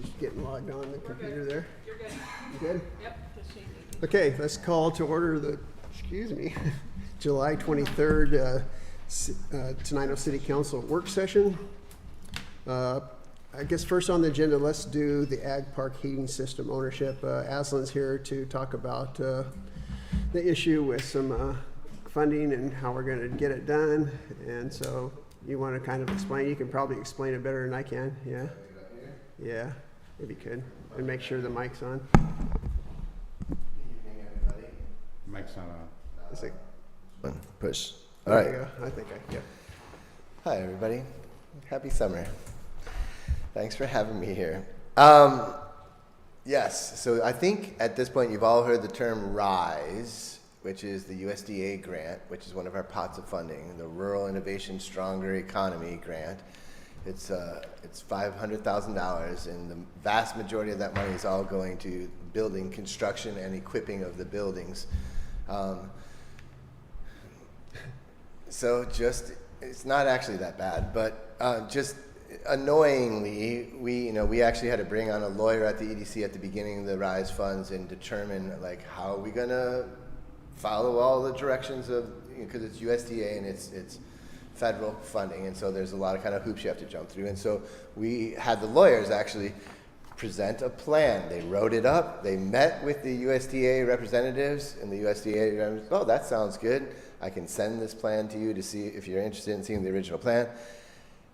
she's getting logged on the computer there. You're good. You good? Yep. Just change it. Okay, let's call to order the, July 23rd Tenino City Council work session. I guess first on the agenda, let's do the Ag Park heating system ownership. Aslan's here to talk about the issue with some funding and how we're going to get it done. And so you want to kind of explain, you can probably explain it better than I can. Yeah. Yeah, if you could. And make sure the mic's on. Mic's not on. It's like, Push. there All you right. go. I think yeah. Hi, everybody. Happy summer. Thanks for having me here. Yes, so I think at this point you've all heard the term RISE, which is the USDA grant, which is one of our pots of funding, the Rural Innovation Stronger Economy grant. It's $500,000, and the vast majority of that money is all going to building construction and equipping of the buildings. So it's not actually that bad, but just annoyingly, we actually had to bring on a lawyer at the EDC at the beginning of the RISE funds and determine like how are we gonna follow all the directions of, because it's USDA and it's federal funding, and so there's a lot of kind of hoops you have to jump through. And so we had the lawyers actually present a plan. They wrote it up. They met with the USDA representatives, and the USDA representatives, oh, that sounds good. I can send this plan to you to see if you're interested in seeing the original plan.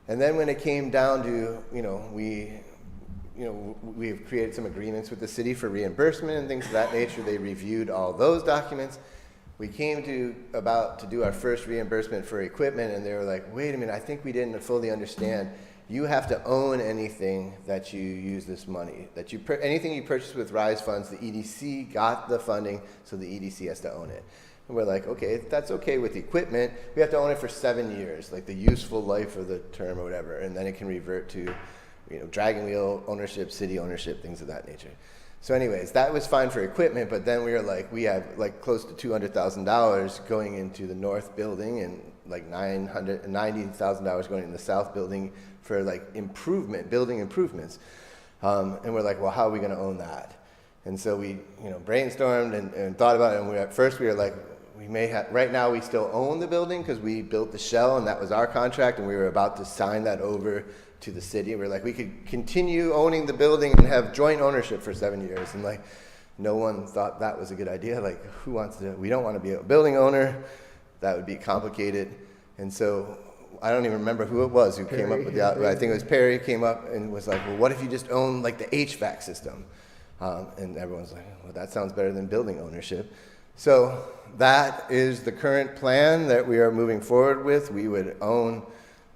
And then when it came down to, we've created some agreements with the city for reimbursement and things of that nature. They reviewed all those documents. We came about to do our first reimbursement for equipment, and they were like, wait a minute, I think we didn't fully understand. You have to own anything that you use this money. Anything you purchase with RISE funds, the EDC got the funding, so the EDC has to own it. And we're like, okay, that's okay with equipment. We have to own it for 7 years, like the useful life of the term or whatever, and then it can revert to, dragon wheel ownership, city ownership, things of that nature. So anyways, that was fine for equipment, but then we were like, we have like close to $200,000 going into the north building and like $990,000 going in the south building for like building improvements. And we're like, well, how are we gonna own that? And so we, brainstormed and thought about it, and at first we were like, right now we still own the building because we built the shell and that was our contract, and we were about to sign that over to the city. We're like, we could continue owning the building and have joint ownership for 7 years. And like, no one thought that was a good idea. Like, we don't want to be a building owner. That would be complicated. And so I don't even remember who it was who came up with I think it was Perry came up and was like, well, what if you just own like the HVAC system? And everyone's like, well, that sounds better than building ownership. So that is the current plan that we are moving forward with. We would own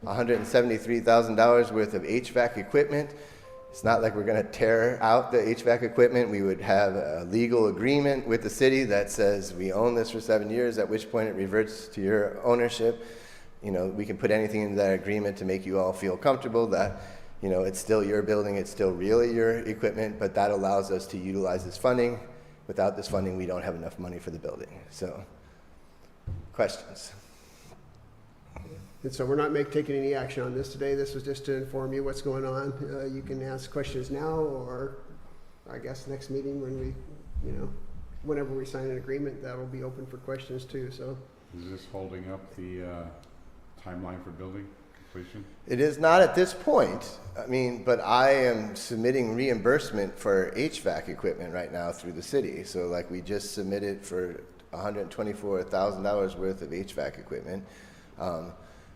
$173,000 worth of HVAC equipment. It's not like we're going to tear out the HVAC equipment. We would have a legal agreement with the city that says we own this for 7 years, at which point it reverts to your ownership. We can put anything into that agreement to make you all feel comfortable that, it's still your building, it's still really your equipment, but that allows us to utilize this funding. Without this funding, we don't have enough money for the building. So, questions? And so we're not taking any action on this today. This was just to inform you what's going on. You can ask questions now, or I guess next meeting when we, whenever we sign an agreement, that'll be open for questions too. So, Is this holding up the timeline for building completion? It is not at this point. But I am submitting reimbursement for HVAC equipment right now through the city. So like we just submitted for $124,000 worth of HVAC equipment.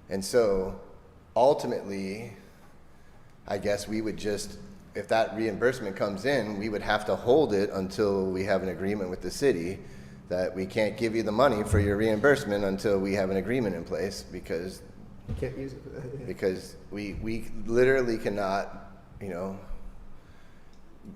And so ultimately, I guess we would just, if that reimbursement comes in, we would have to hold it until we have an agreement with the city that we can't give you the money for your reimbursement until we have an agreement in place, because you can't use it for that. Yeah. Because we literally cannot,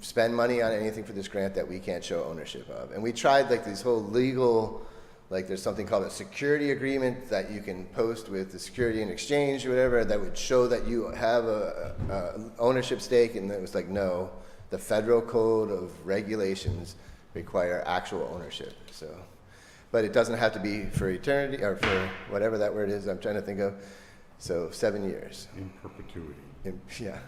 spend money on anything for this grant that we can't show ownership of. And we tried like these whole legal, like there's something called a security agreement that you can post with the Security and Exchange or whatever that would show that you have a ownership stake, and it was like, no, the federal code of regulations require actual ownership. So, but it doesn't have to be for eternity or for whatever that word is I'm trying to think of. So 7 years. In perpetuity. Yeah.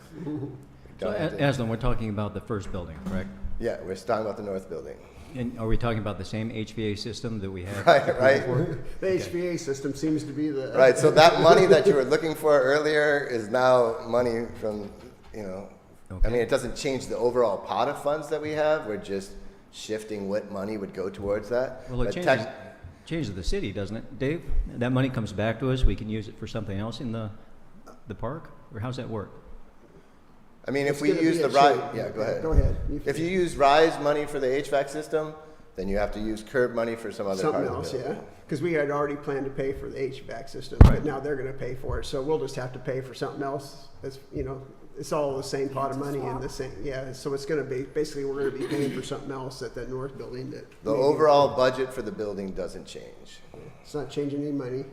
So, Aslan, we're talking about the first building, correct? Yeah, we're talking about the north building. And are we talking about the same HVA system that we had? Right. The HVA system seems to be the. Right, so that money that you were looking for earlier is now money from, you know, I Okay. mean, it doesn't change the overall pot of funds that we have. We're just shifting what money would go towards that. Well, it But changes the city, doesn't it, Dave? That money comes back to us, we can use it for something else in the park? Or how's that work? I mean, It's if we gonna use be the a RISE, change. yeah, go ahead. Go ahead. If you use RISE money for the HVAC system, then you have to use curb money for some other part Something of the else, building. yeah. Because we had already planned to pay for the HVAC system, but now they're gonna pay for it, so we'll just have to pay for something else. It's, you know, it's all the same pot of money in the same, yeah, so it's gonna be, basically, we're gonna be paying for something else at that north building that. The maybe- overall budget for the building doesn't change. It's not changing any money,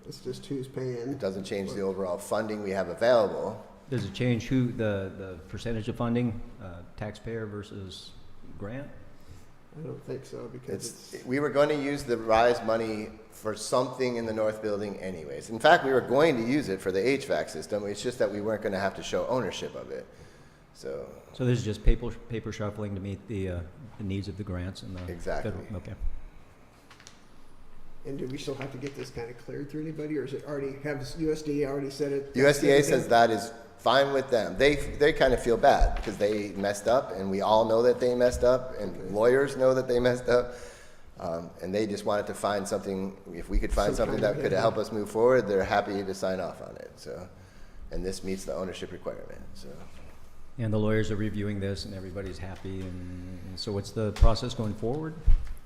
it's just who's paying. It doesn't change the overall funding we have available. Does it change who, the percentage of funding, taxpayer versus grant? I don't think so, because it's, We were going to use the RISE money for something in the north building anyways. In fact, we were going to use it for the HVAC system. It's just that we weren't going to have to show ownership of it. So, So this is just paper shuffling to meet the needs of the grants and the Exactly. federal, okay. and do we still have to get this kind of cleared through anybody, or is it already, have USDA already said it? USDA says that is fine with them. They kind of feel bad because they messed up, and we all know that they messed up, and lawyers know that they messed up. And they just wanted to find something, if we could find Some something kind that of- could help us move forward, they're happy to sign off on it, so. And this meets the ownership requirement, so. And the lawyers are reviewing this and everybody's happy, and so what's the process going forward?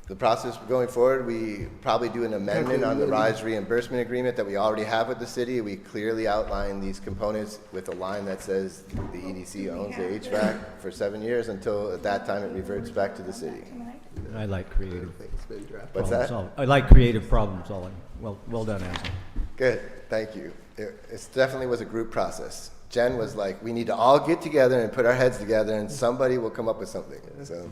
The process going forward, we probably do an amendment on the RISE reimbursement agreement that we already have with the city. We clearly outline these components with a line that says the EDC owns the HVAC for 7 years until at that time it reverts back to the city. I like I creative don't think it's been drafted. What's problem that? solving. I like creative problem solving. Well done, Aslan. Good, thank you. It definitely was a group process. Jen was like, we need to all get together and put our heads together and somebody will come up with something. So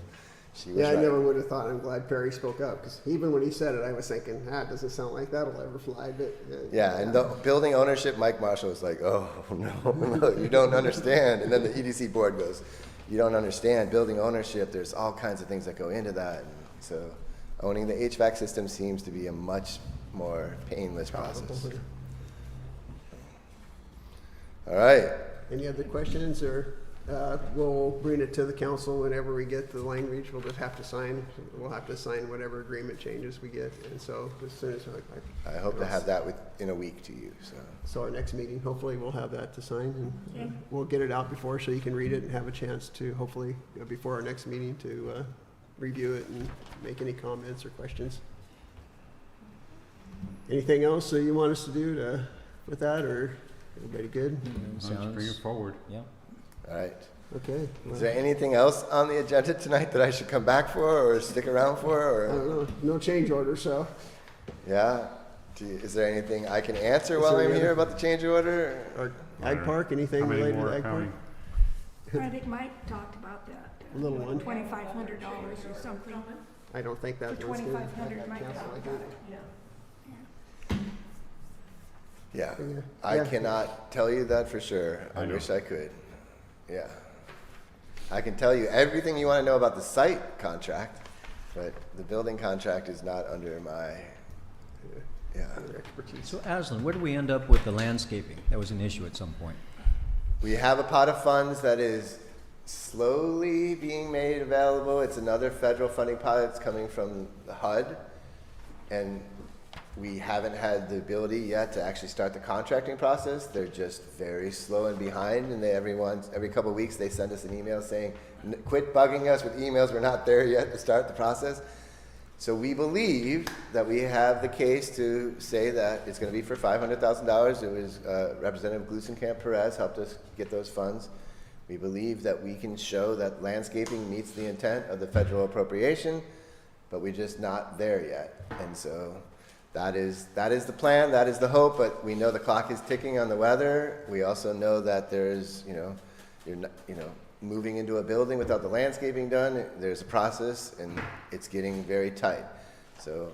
she was Yeah, I right. never would have thought, I'm glad Perry spoke up, because even when he said it, I was thinking, it doesn't sound like that'll ever fly, but. Yeah, and the building ownership, Mike Marshall was like, oh, no, you don't understand. And then the EDC board goes, you don't understand, building ownership, there's all kinds of things that go into that. And so owning the HVAC system seems to be a much more painless process. All right, Any other questions, or we'll bring it to the council whenever we get the language, we'll just have to sign whatever agreement changes we get, and so as soon as I hope to have that in a week to you, so. So our next meeting, hopefully we'll have that to sign, and we'll get it out before, so you can read it and have a chance to, hopefully, before our next meeting, to review it and make any comments or questions. Anything else that you want us to do with that, or everybody good? Let's bring it forward. Yeah. All right. Okay. Is there anything else on the agenda tonight that I should come back for or stick around for? I Or don't know, no change order, so. yeah, is there anything I can answer Is while there I'm any here other- about the change order? Or Ag Park, anything How many related more to Ag Park? accounting? I think Mike talked about that. Little one? $2,500 or something. I don't think that The one's good. 2,500 might Council, I be. think. Yeah, Yeah. I Yeah. cannot tell you that for sure. I I know. wish I could. Yeah. I can tell you everything you want to know about the site contract, but the building contract is not under my, yeah. Your expertise. So Aslan, where do we end up with the landscaping? That was an issue at some point. We have a pot of funds that is slowly being made available. It's another federal funding pot that's coming from the HUD. And we haven't had the ability yet to actually start the contracting process. They're just very slow and behind. And every couple of weeks they send us an email saying, quit bugging us with emails. We're not there yet to start the process. So we believe that we have the case to say that it's going to be for $500,000. It was Representative Glusenkamp Perez helped us get those funds. We believe that we can show that landscaping meets the intent of the federal appropriation, but we're just not there yet. And so that is the plan, that is the hope, but we know the clock is ticking on the weather. We also know that there's, you're not, moving into a building without the landscaping done, there's a process and it's getting very tight. So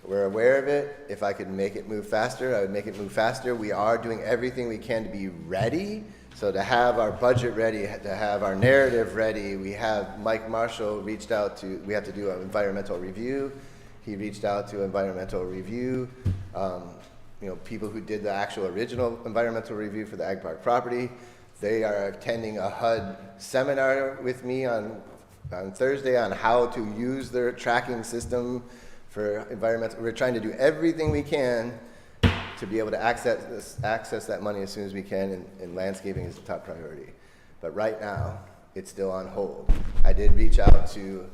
we're aware of it. If I could make it move faster, I would make it move faster. We are doing everything we can to be ready So to have our budget ready, to have our narrative ready, we have Mike Marshall reached out to, we have to do an environmental review. He reached out to environmental review, people who did the actual original environmental review for the Ag Park property. They are attending a HUD seminar with me on Thursday on how to use their tracking system for environmental. We're trying to do everything we can to be able to access that money as soon as we can, and landscaping is the top priority. But right now, it's still on hold. I did reach out to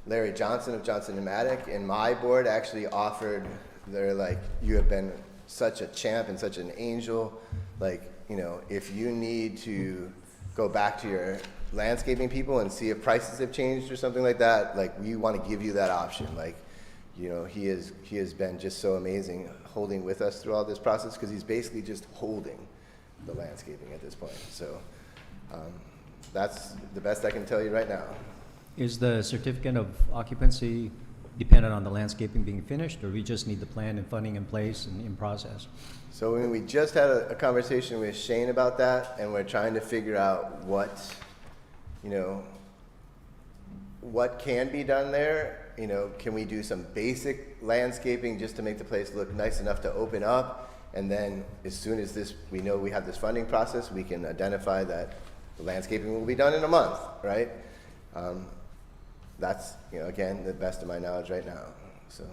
Larry Johnson of Johnson & Maddock, and my board actually offered, they're like, you have been such a champ and such an angel, like, if you need to go back to your landscaping people and see if prices have changed or something like that, like, we want to give you that option. Like, he has been just so amazing holding with us through all this process, because he's basically just holding the landscaping at this point. So that's the best I can tell you right now. Is the certificate of occupancy dependent on the landscaping being finished, or we just need the plan and funding in place and in process? So we just had a conversation with Shane about that, and we're trying to figure out what can be done there. Can we do some basic landscaping just to make the place look nice enough to open up? And then as soon as we know we have this funding process, we can identify that the landscaping will be done in a month, right? That's, again, the best of my knowledge right now. So.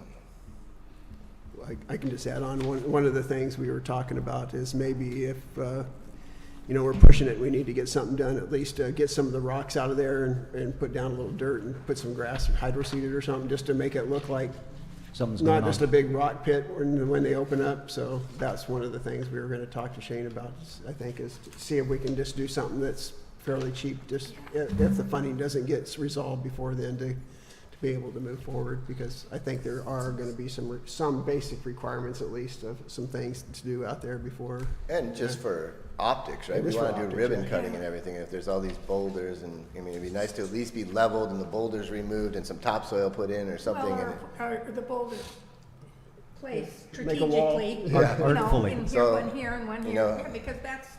I can just add on, one of the things we were talking about is maybe if, we're pushing it, we need to get something done, at least get some of the rocks out of there and put down a little dirt and put some grass hydro-seeded or something, just to make it look like Something's going not just on. a big rock pit when they open up. So that's one of the things we were going to talk to Shane about, I think, is to see if we can just do something that's fairly cheap, just if the funding doesn't get resolved before then, to be able to move forward, because I think there are going to be some basic requirements, at least, of some things to do out there before. And just for optics, right? And We just for want to do optics, ribbon yeah. cutting and everything. If there's all these boulders, and it'd be nice to at least be leveled and the boulders removed and some topsoil put in or something. Well, or the boulders placed Make a wall. strategically, Yeah. Artfully. in here, So, one here and one here, and here, because that's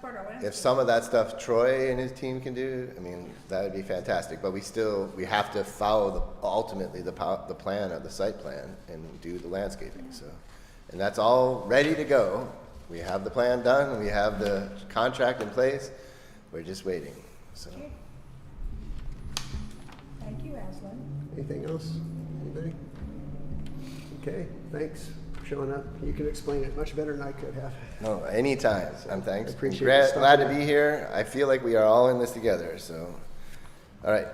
part of If landscape. some of that stuff Troy and his team can do, that would be fantastic. But we have to follow ultimately the plan of the site plan and do the landscaping. So, and that's all ready to go. We have the plan done. We have the contract in place. We're just waiting. So. Okay. Thank you, Aslan. Anything else? Anybody? Okay, thanks for showing up. You can explain it much better than I could have. No, anytime. I'm thanks. Appreciate you Glad stopping to by. be here. I feel like we are all in this together. So, all right.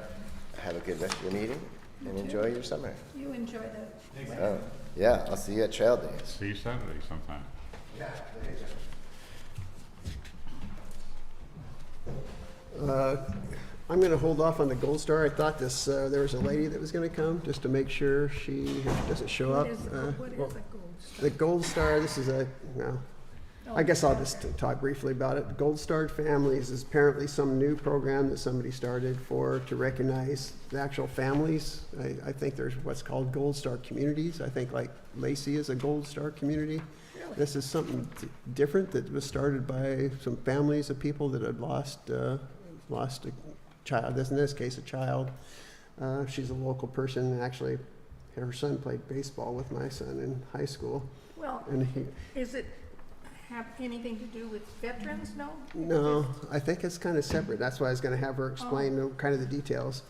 Have a good rest of your meeting and enjoy your summer. You enjoy the weather. Oh, yeah, I'll see you at Trail Days. See you Saturday sometime. I'm going to hold off on the Gold Star. I thought there was a lady that was going to come, just to make sure she doesn't show up. What is a Well, gold star? the Gold Star, this is I guess I'll just talk briefly about it. Gold Star Families is apparently some new program that somebody started to recognize the actual families. I think there's what's called Gold Star Communities. I think like Lacey is a Gold Star community. Really? This is something different that was started by some families of people that had lost a child, in this case a child. She's a local person, and actually her son played baseball with my son in high school. Well, And is it have anything to do with veterans? No? no, I think it's kind of separate. That's why I was going to have her explain kind of the details.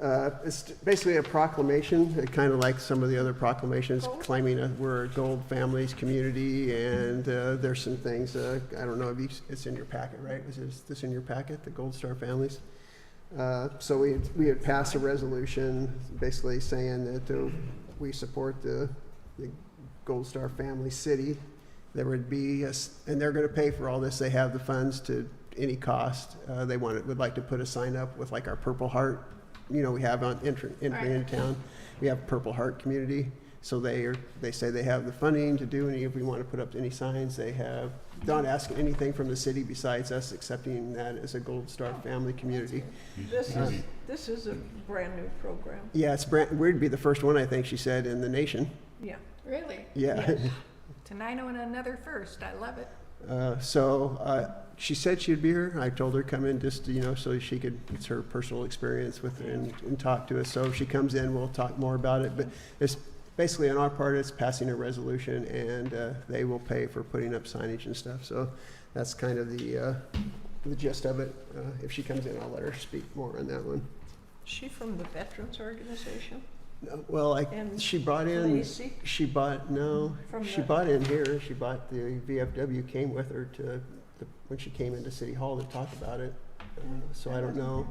It's basically a proclamation, kind of like some of the other proclamations Gold? claiming we're a gold families community, and there's some things, I don't know if it's in your packet, right? Is this in your packet, the Gold Star Families? So we had passed a resolution basically saying that we support the Gold Star Family City. There would be, and they're going to pay for all this. They have the funds to any cost. They would like to put a sign up with like our Purple Heart. We have on entering into town. We have Purple Heart community. So they say they have the funding to do any. If we want to put up any signs, they have. Don't ask anything from the city besides us accepting that as a Gold Star Family community. This is a brand-new program. Yeah, it's we'd be the first one, I think she said, in the nation. Yeah. Really? Yeah. Tenino and another first. I love it. She said she'd be here. I told her come in just, so she could, it's her personal experience with it and talk to us. So if she comes in, we'll talk more about it. But it's basically on our part, it's passing a resolution, and they will pay for putting up signage and stuff. So that's kind of the gist of it. If she comes in, I'll let her speak more on that one. She from the Veterans Organization? Well, And she brought in, Lacey? she bought in here. She bought the VFW came with her when she came into City Hall to talk about it. So I don't know.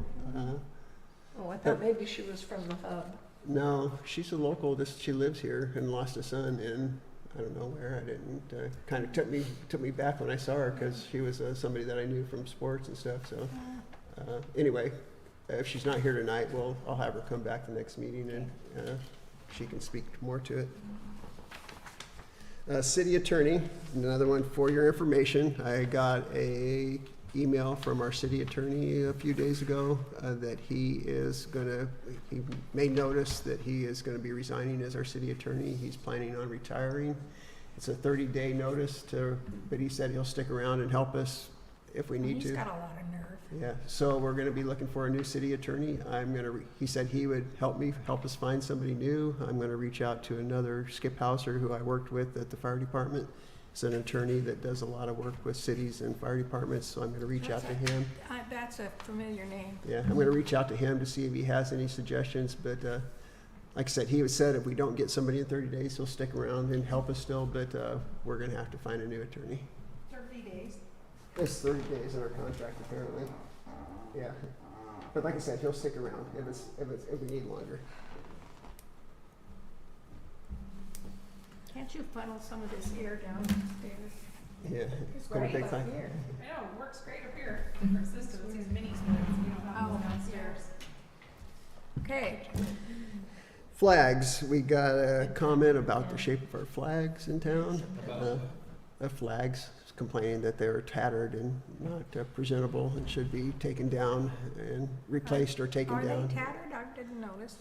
Oh, I thought maybe she was from the hub. No, she's a local. She lives here and lost a son in, I don't know where. I didn't, kind of took me back when I saw her because she was somebody that I knew from sports and stuff. So anyway, if she's not here tonight, I'll have her come back the next meeting and she can speak more to it. City attorney, another one for your information. I got a email from our city attorney a few days ago that he made notice that he is gonna be resigning as our city attorney. He's planning on retiring. It's a 30-day notice but he said he'll stick around and help us if we need to. He's got a lot of nerve. Yeah, so we're gonna be looking for a new city attorney. He said he would help us find somebody new. I'm gonna reach out to another Skip Hauser who I worked with at the fire department. He's an attorney that does a lot of work with cities and fire departments, so I'm gonna reach out to him. That's a familiar name. Yeah, I'm gonna reach out to him to see if he has any suggestions, but, like I said, he said if we don't get somebody in 30 days, he'll stick around and help us still, but, we're gonna have to find a new attorney. 30 days. It's 30 days in our contract, apparently. Yeah, but like I said, he'll stick around if we need longer. Can't you funnel some of this air downstairs? Yeah, It's been a great big up time. here. I know, it works great up here. Different systems, these mini splits, you don't have Oh, them downstairs. Okay, Flags, we got a comment about the shape of our flags in town. The flags, complaining that they're tattered and not presentable and should be taken down and replaced or taken are down. they tattered? I didn't notice.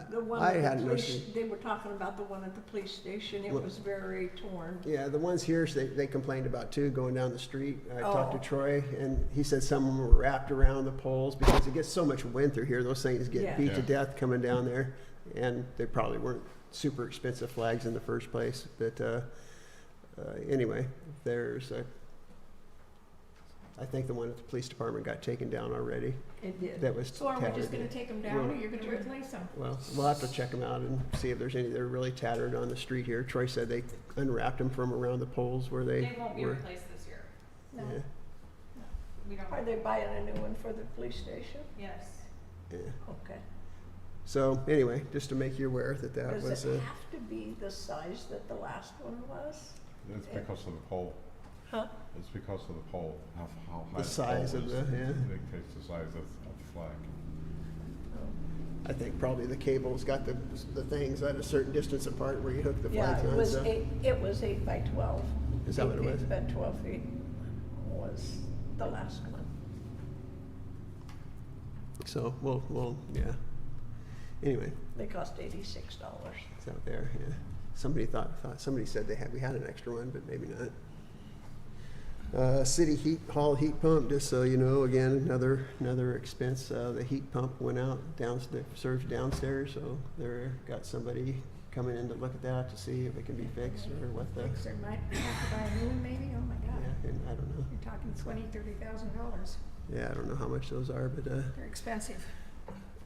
The one I at hadn't the police, noticed. they were talking about the one at the police station. It Well- was very torn. Yeah, the ones here, they complained about too, going down the street. I talked to Oh. Troy, and he said some of them were wrapped around the poles because it gets so much wind through here, those things get Yeah. beat to Yeah. death coming down there. And they probably weren't super expensive flags in the first place, but, anyway, I think the one at the police department got taken down already. It did. That was So are we just tattered. gonna take them down or you're gonna replace them? Well, we'll have to check them out and see if there's any that are really tattered on the street here. Troy said they unwrapped them from around the poles where They won't be were. replaced this year. No. Yeah, We don't. Are they buying a new one for the police station? Yes. yeah. Okay. So anyway, just to make you aware that that Does was it have to be the size that the last one was? It's because of the pole. Huh? It's because of the pole, how high The size pole of is. the- yeah. Dictates the size of the flag. I think probably the cable's got the things at a certain distance apart where you hook the Yeah, flags it on. was So it was 8 by 12. Is that what it 8 was? feet by 12 feet was the last one. so we'll yeah. Anyway, They cost $86. it's out there. Yeah. Somebody somebody said we had an extra one, but maybe not. City hall heat pump, just so you know, again, another expense. The heat pump went out serves downstairs, so they're got somebody coming in to look at that to see if it can be fixed or what the. Fix, there might have to buy a new one maybe, oh my God. Yeah, and I don't know. You're talking $20,000-$30,000. Yeah, I don't know how much those are, but They're expensive.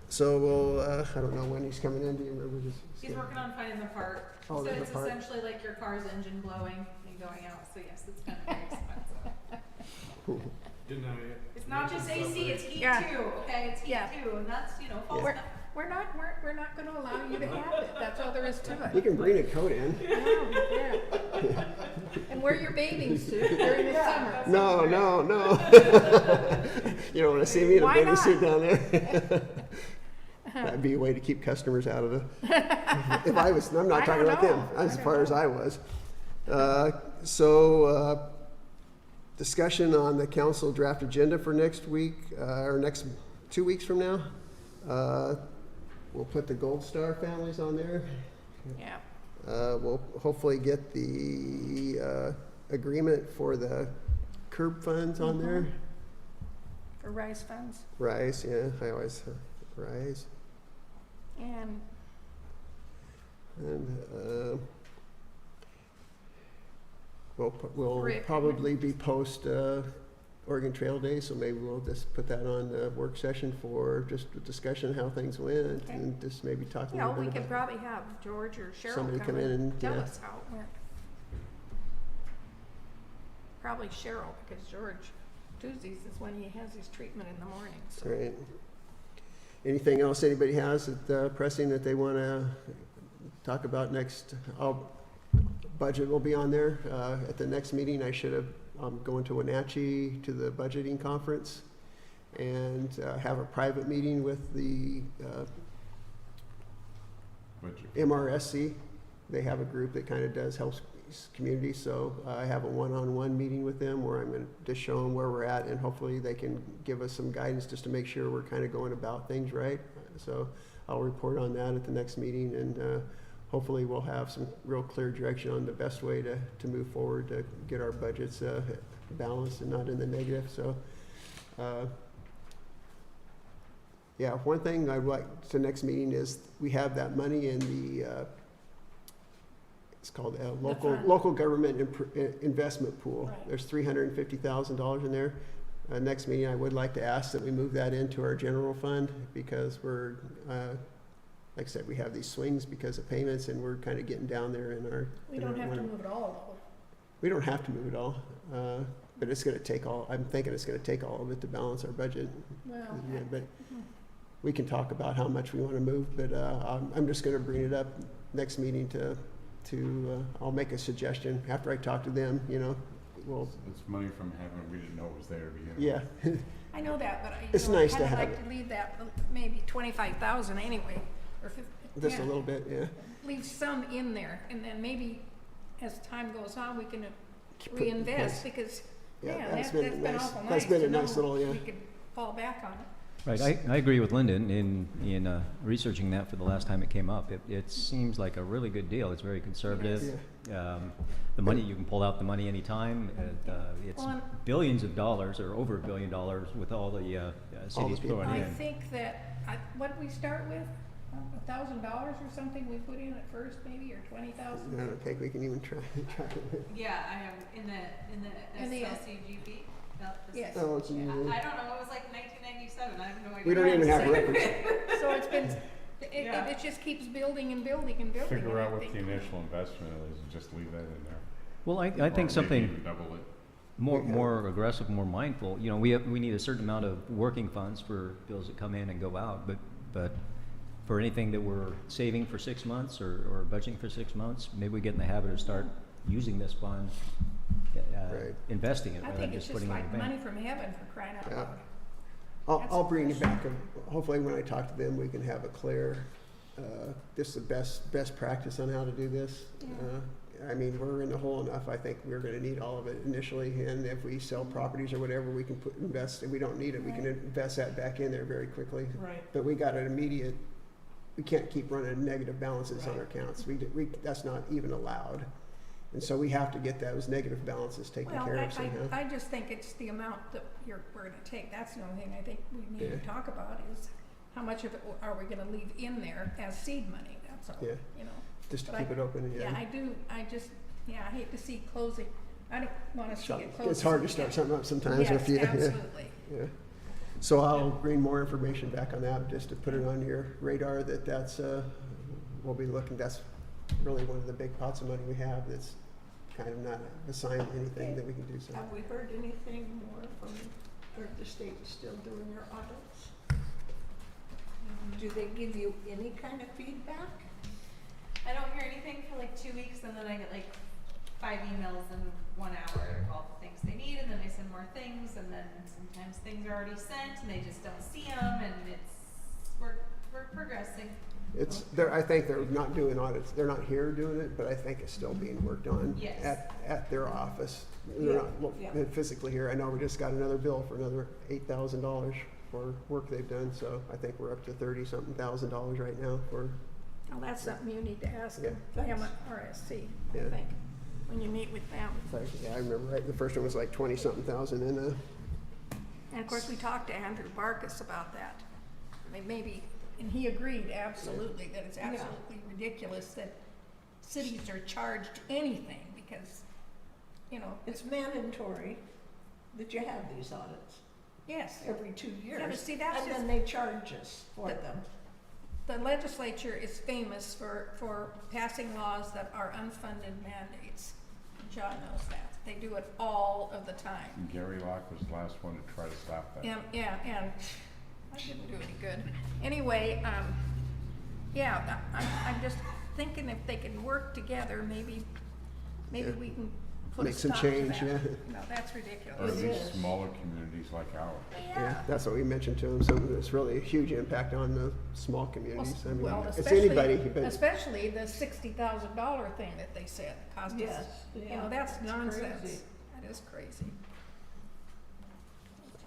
so we'll. I don't know when he's coming in. Do you remember this? He's working on finding the part. Oh, So there's a it's part. essentially like your car's engine blowing and going out, so yes, it's kind of very expensive. It's not just AC, it's heat Yeah. too, okay? It's heat Yeah. too, and that's, falls We're, down. we're not gonna allow you to have it, that's all there is to You it. can bring a coat in. Yeah. And wear your bathing suit during the summer. No. You don't want to see me in a Why bathing not? suit down there. That'd be a way to keep customers out of the. If I was, I'm not I talking don't about them. know. As I far don't as I was. So discussion on the council draft agenda for next week or next 2 weeks from now. We'll put the Gold Star families on there. Yeah. We'll hopefully get the agreement for the curb funds on there. For rice funds. Rise, yeah, I always, rise. And And we'll Rick. probably be post Oregon Trail Day, so maybe we'll just put that on the work session for just a discussion of how things went, Okay. and just maybe talk a you know, little we bit could about. probably have George or Cheryl Somebody come come in in and, and tell yeah. us how it went. Probably Cheryl, because George, Tuesdays is when he has his treatment in the morning, so. Right. Anything else anybody has that pressing that they want to talk about next? Budget will be on there. At the next meeting, I should have, going to Wenatchee to the budgeting conference and have a private meeting with the Budget. MRSC. They have a group that kind of does helps communities, so I have a one-on-one meeting with them where I'm going to just show them where we're at, and hopefully they can give us some guidance just to make sure we're kind of going about things right. So I'll report on that at the next meeting, and hopefully we'll have some real clear direction on the best way to move forward to get our budgets balanced and not in the negative. So yeah, one thing I'd like to next meeting is we have that money in the it's called fund. local government investment pool. Right. There's $350,000 in there. Next meeting, I would like to ask that we move that into our general fund, because we're, like I said, we have these swings because of payments, and we're kind of getting down there in our. We don't have to move it all, We don't have to move it all, but it's going to take all. I'm thinking it's going to take all of it to balance our budget. though. Well, Yeah, but we can talk about how much we want to move, but I'm just going to bring it up next meeting to I'll make a suggestion after I talk to them, you know, we'll, It's money from heaven, we didn't know it was there to begin with. yeah. I know that, but It's I nice to kind of have like to leave that maybe 25,000 anyway, or 50. Just yeah. a little bit, yeah. Leave some in there, and then maybe as time goes on, we can Keep put in reinvest, place. because, Yeah, yeah, that's that's been been nice. awful nice That's been to a nice know little, yeah. we could fall back on it. Right, I agree with Linda in researching that for the last time it came up. It seems like a really good deal. It's very conservative. The money, you can pull out the money anytime. It's Well, and- billions of dollars, or over $1 billion with all the cities people. throwing I in. think that, what did we start with? $1,000 or something we put in at first, maybe, or 20,000? I don't think we can even try it. Yeah, I am in the In the- SLCGP. Yes. Oh, it's in Yeah, the- I don't know, it was like 1997, I have no idea. We don't even have records. So it's been, Yeah. it just keeps building and building and building. Figure and I out what think- the initial investment is and just leave that in there. Well, I Or think maybe something even double it. more aggressive, more mindful. You know, we need a certain amount of working funds for bills that come in and go out, but for anything that we're saving for 6 months or budgeting for 6 months, maybe we get in the habit of start using this fund, Right. investing it I rather think than it's just just putting it in like the bank. money from heaven, for crying out Yeah. loud. I'll bring it back. Hopefully when I talk to them, we can have a clear, this is the best practice on how to do this. I mean, we're in the hole enough. I think we're going to need all of it initially, and if we sell properties or whatever, we can invest, and we don't need it, we can Right. invest that back in there very quickly. Right. But we got an immediate, we can't keep running negative balances on our accounts. That's not even allowed. And so we have to get those negative balances taken Well, care of somehow. I just think it's the amount that we're gonna take, that's the only thing I think we need to Yeah. talk about is how much of it are we gonna leave in there as seed money, that's all, Yeah. you know? Just to but keep it open, Yeah, I do, I hate to see closing, I don't wanna see it close. It's hard to start something up sometimes Yes, if you, yeah. absolutely. Yeah. So I'll bring more information back on that, just to put it on your radar that's, we'll be looking, that's really one of the big pots of money we have that's kind of not assigned anything that we can do, so. Have we heard anything more from, or the state is still doing their audits? Do they give you any kind of feedback? I don't hear anything for like 2 weeks, and then I get like 5 emails in 1 hour of all the things they need, and then they send more things, and then sometimes things are already sent and they just don't see them, and we're progressing. I think they're not doing audits, they're not here doing it, but I think it's still being worked on Yes. at their office. They're not Yeah. physically here. I know we just got another bill for another $8,000 for work they've done, so I think we're up to $30-something thousand right now for, Well, that's something you need to ask Yeah. them, MRSC, I Yeah. think. when you meet with them. It's like, yeah, I remember, right, the first one was like 20-something thousand, and, And of course, we talked to Andrew Barkus about that. Maybe, and he agreed absolutely that it's absolutely ridiculous that cities are charged anything because, you know, It's mandatory that you have these audits yes, every 2 years. Yeah, but see, that's and then they charge us for The- them. the legislature is famous for passing laws that are unfunded mandates. John knows that. They do it all of the time. And Gary Locke was the last one to try to stop that. And I didn't do any good. Anyway, yeah, I'm just thinking if they can work together, maybe Yeah. we can put a Make some stop to change, that. yeah. No, that's Or ridiculous. at It least is. smaller communities like ours. yeah, that's what we mentioned to them, something that's really a huge impact on the small communities. I mean, Well, it's especially, anybody, but, especially the $60,000 thing that they said cost us. Yes, You yeah, know, that's it's nonsense. crazy. That is crazy.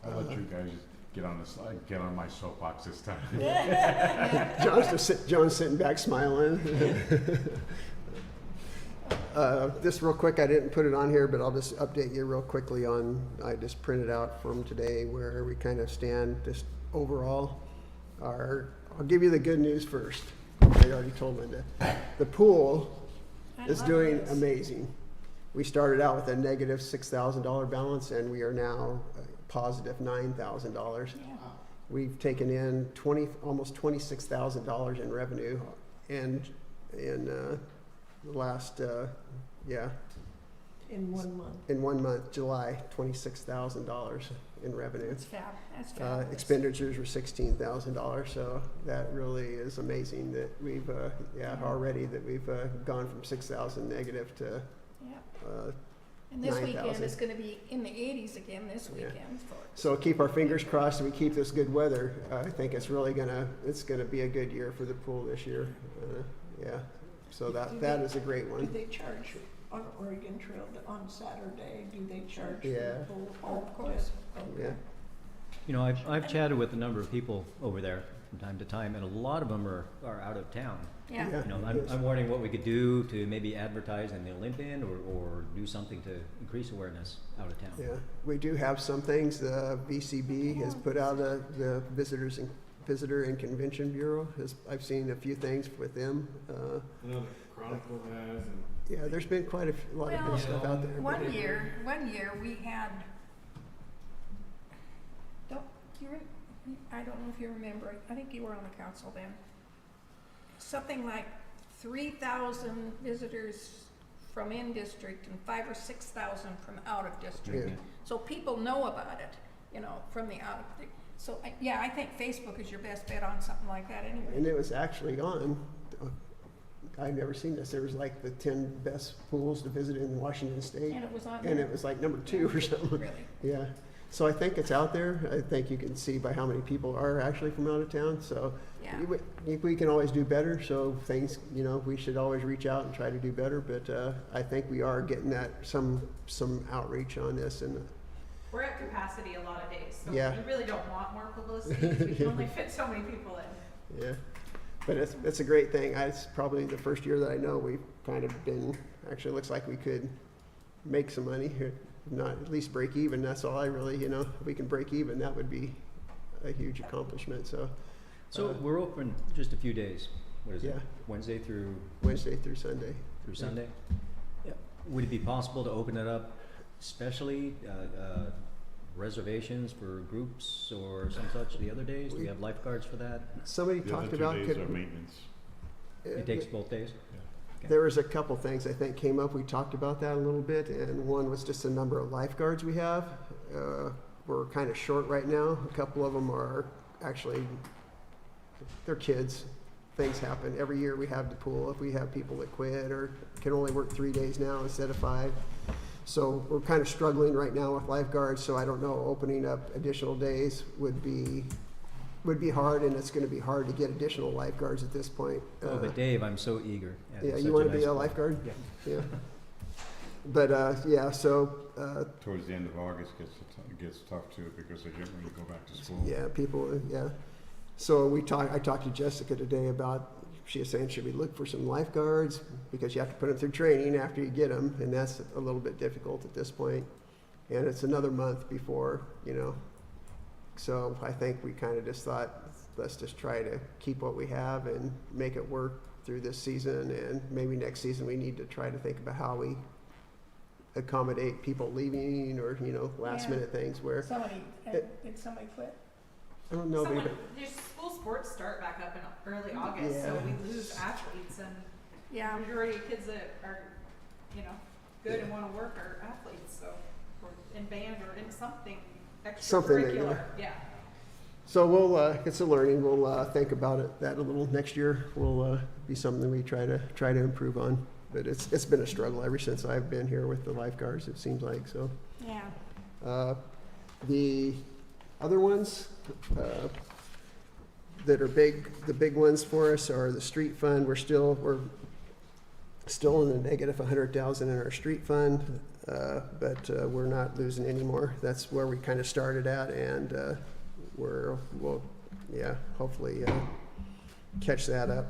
I'll let you guys get on this, get on my soapbox this time. John's sitting back smiling. This real quick, I didn't put it on here, but I'll just update you real quickly on, I just printed out from today where we kind of stand just overall. I'll give you the good news first. I already told Linda. The pool I is love doing this. amazing. We started out with a negative $6,000 balance and we are now positive $9,000. Yeah. We've taken in almost $26,000 in revenue, and in the last, In 1 month. in 1 month, July, $26,000 in revenue. That's that's fabulous. Expenditures were $16,000, so that really is amazing that we've, already that we've gone from 6,000 negative to Yeah. And this 9,000. weekend is gonna be in the 80s again this Yeah. weekend for. So keep our fingers crossed and we keep this good weather. I think it's really gonna be a good year for the pool this year. Yeah, so that is a great Do one. they charge on Oregon Trail on Saturday? Do they charge for Yeah. the pool? Oh, of course. Yeah, You know, I've chatted with a number of people over there from time to time, and a lot of them are out of town. Yeah. Yeah. You know, I'm wondering what we could do to maybe advertise in the Olympian or do something to increase awareness out of town. yeah. We do have some things. The VCB has put out the Visitor and Convention Bureau. I've seen a few things with them. I know the Chronicle has, and Yeah, there's been quite a lot of Well, good stuff out there. One year we had, I don't know if you remember, I think you were on the council then. Something like 3,000 visitors from in district and 5,000 or 6,000 from out of district. Yeah. So people know about it, you know, from the out of the, so I think Facebook is your best bet on something like that And anyway. it was actually on, I've never seen this. There was like the 10 best pools to visit in Washington State. And it was on And there. it was like number 2 or something. Really. Yeah, so I think it's out there. I think you can see by how many people are actually from out of town, so Yeah. we can always do better, so things, we should always reach out and try to do better, but I think we are getting that, some outreach on this, and We're at capacity a lot of days, so Yeah. we really don't want more publicity, 'cause we can only fit so many people in. yeah. But it's a great thing. It's probably the first year that I know we've kind of been, actually looks like we could make some money here, not at least break even. That's all I really, if we can break even, that would be a huge accomplishment, so. So we're open just a few days. What is it? Yeah. Wednesday through Wednesday through Sunday. Sunday? Would it be possible to open it up specially, reservations for groups or some such the other days? Do we have lifeguards for that? Somebody The other talked 2 about. days are maintenance. It takes both days? There was a couple things I think came up. We talked about that a little bit, and one was just the number of lifeguards we have. We're kind of short right now. A couple of them are actually, they're kids. Things happen. Every year we have the pool. If we have people that quit or can only work 3 days now instead of 5. So we're kind of struggling right now with lifeguards, so I don't know, opening up additional days would be hard, and it's gonna be hard to get additional lifeguards at this point. Oh, but Dave, I'm so eager. And Yeah, it's you such wanna nice be a pool. lifeguard? Yeah. Yeah. But, so, Towards the end of August gets tough too, because they're getting ready to go back to school. yeah, people, yeah. So I talked to Jessica today about she was saying, should we look for some lifeguards? Because you have to put them through training after you get them, and that's a little bit difficult at this point. And it's another month before, so I think we kind of just thought, let's just try to keep what we have and make it work through this season, and maybe next season we need to try to think about how we accommodate people leaving or, last minute things where, Did somebody quit? I don't know, Someone, maybe, there's school sports start back up in early August, so Yeah. we lose athletes, and Yeah. the majority of kids that are, good and want to work are athletes, so, or in band or in something Something that, extracurricular, yeah. so we'll, it's a learning, we'll think about that a little next year, will be something we try to improve on. But it's been a struggle ever since I've been here with the lifeguards, it seems like, so. Yeah. The other ones that are the big ones for us are the street fund. We're still in the negative 100,000 in our street fund, but we're not losing any more. That's where we kind of started at, and we'll hopefully catch that up.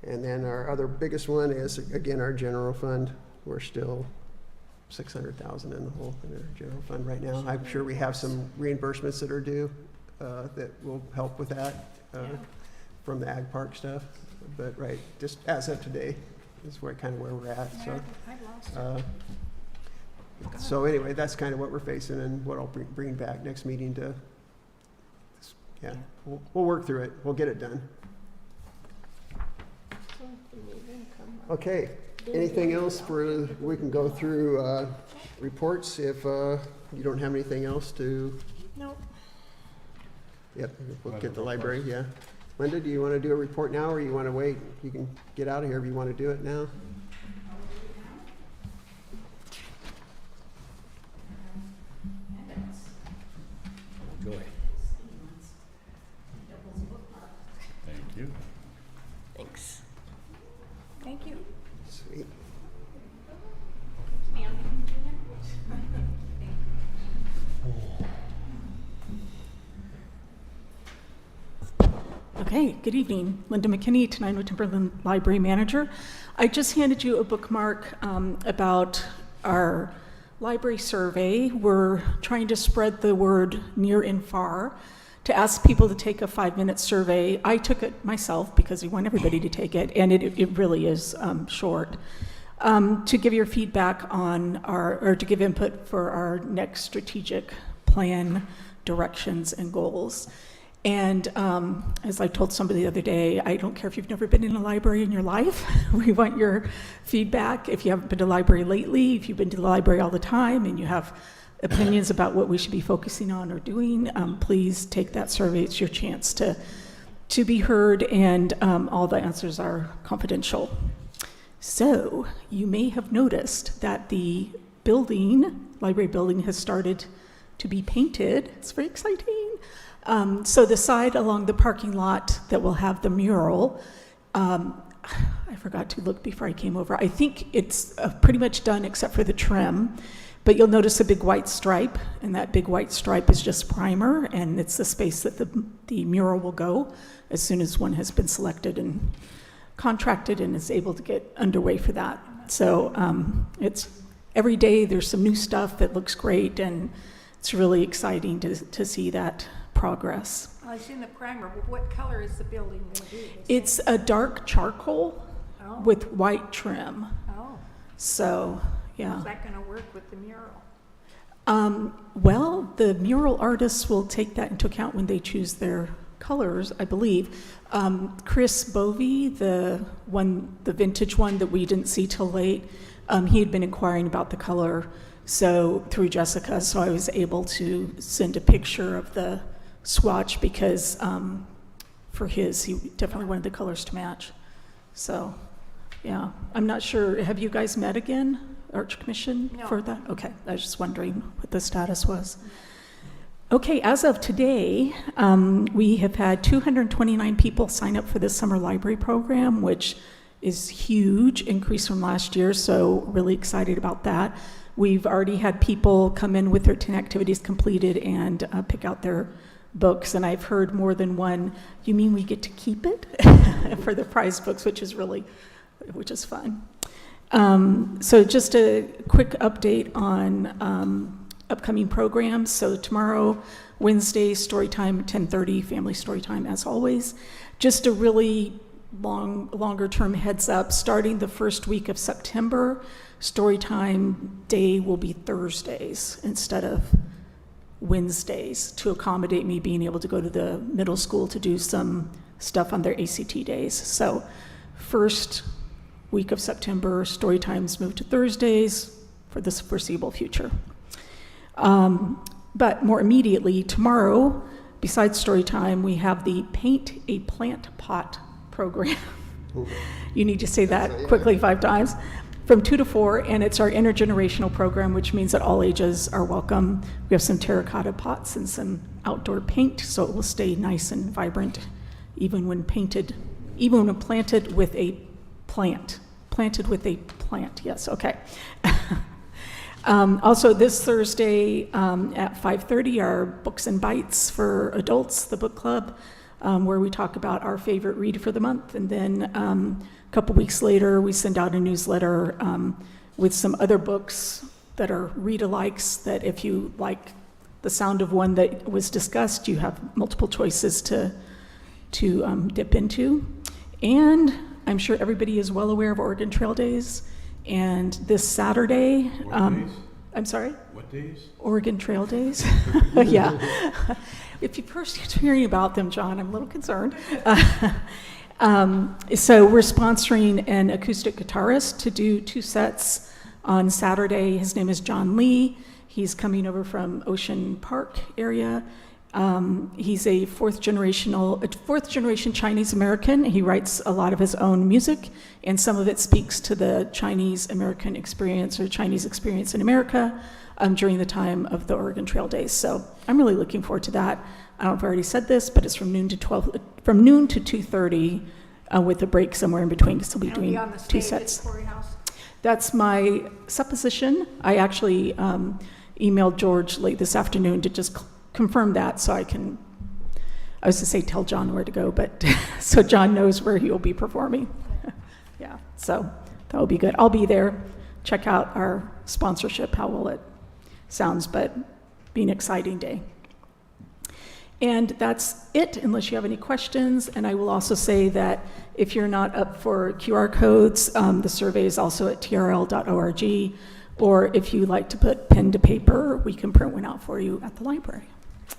And then our other biggest one is, again, our general fund. We're still 600,000 in our general fund right now. I'm sure we have some reimbursements that are due that will help with that from the ag park stuff. But just as of today is where where we're at. So, I lost it. so anyway, that's kind of what we're facing and what I'll bring back next meeting to. We'll work through it. We'll get it done. Okay. Anything else we can go through reports if you don't have anything else to? Nope. Yep, we'll get the library, yeah. Linda, do you want to do a report now or you want to wait? You can get out of here if you want to do it now. Enjoy. Thank you. Thanks. Thank you. Sweet. Okay, good evening. Linda McKinney, Tenino Timberland Library Manager. I just handed you a bookmark about our library survey. We're trying to spread the word near and far to ask people to take a 5-minute survey. I took it myself because we want everybody to take it, and it really is short. To give your feedback on or to give input for our next strategic plan, directions, and goals. And as I told somebody the other day, I don't care if you've never been in a library in your life. We want your feedback. If you haven't been to the library lately, if you've been to the library all the time and you have opinions about what we should be focusing on or doing, please take that survey. It's your chance to be heard, and all the answers are confidential. So you may have noticed that the library building has started to be painted. It's very exciting. So the side along the parking lot that will have the mural, I forgot to look before I came over. I think it's pretty much done except for the trim, but you'll notice a big white stripe, and that big white stripe is just primer, and it's the space that the mural will go as soon as one has been selected and contracted and is able to get underway for that. So it's every day there's some new stuff that looks great, and it's really exciting to see that progress. I've seen the primer, but what color is the building going to be? It's a dark charcoal Oh. with white trim. Oh, So, yeah. is that going to work with the mural? Well, the mural artists will take that into account when they choose their colors, I believe. Chris Bovey, the vintage one that we didn't see till late, he had been inquiring about the color, so through Jessica, so I was able to send a picture of the swatch because for his, he definitely wanted the colors to match. So, yeah, I'm not sure. Have you guys met again, Arch Commission, No. for that? Okay, I was just wondering what the status was. Okay, as of today, we have had 229 people sign up for the summer library program, which is huge increase from last year, so really excited about that. We've already had people come in with their 10 activities completed and pick out their books, and I've heard more than one, you mean we get to keep it? For the prize books, which is fun. So just a quick update on upcoming programs. So tomorrow, Wednesday, story time, 10:30, family story time as always. Just a really longer term heads up, starting the first week of September, story time day will be Thursdays instead of Wednesdays to accommodate me being able to go to the middle school to do some stuff on their ACT days. So first week of September, story times move to Thursdays for the foreseeable future. But more immediately, tomorrow, besides story time, we have the Paint a Plant Pot program. You need to say that quickly 5 times. From 2 to 4, and it's our intergenerational program, which means that all ages are welcome. We have some terracotta pots and some outdoor paint, so it will stay nice and vibrant, even when planted with a plant. Planted with a plant, yes, okay. Also, this Thursday at 5:30 are Books and Bites for adults, the book club, where we talk about our favorite read for the month. And then a couple weeks later, we send out a newsletter with some other books that are read-alikes, that if you like the sound of one that was discussed, you have multiple choices to dip into. And I'm sure everybody is well aware of Oregon Trail Days. And this Saturday, What days? I'm sorry? What days? Oregon Trail Days. Yeah. If you first get hearing about them, John, I'm a little concerned. So we're sponsoring an acoustic guitarist to do 2 sets on Saturday. His name is John Lee. He's coming over from Ocean Park area. He's a fourth generation Chinese American. He writes a lot of his own music, and some of it speaks to the Chinese American experience or Chinese experience in America during the time of the Oregon Trail Days. So I'm really looking forward to that. I don't know if I already said this, but it's from noon to 2:30 with a break somewhere in between, because we'll be doing on the 2 stage sets. at Quarry House. That's my supposition. I actually emailed George late this afternoon to just confirm that, so I was going to say tell John where to go, but so John knows where he will be performing. Yeah, so that will be good. I'll be there. Check out our sponsorship, how well it sounds, but be an exciting day. And that's it, unless you have any questions. And I will also say that if you're not up for QR codes, the survey is also at trl.org, or if you like to put pen to paper, we can print one out for you at the library.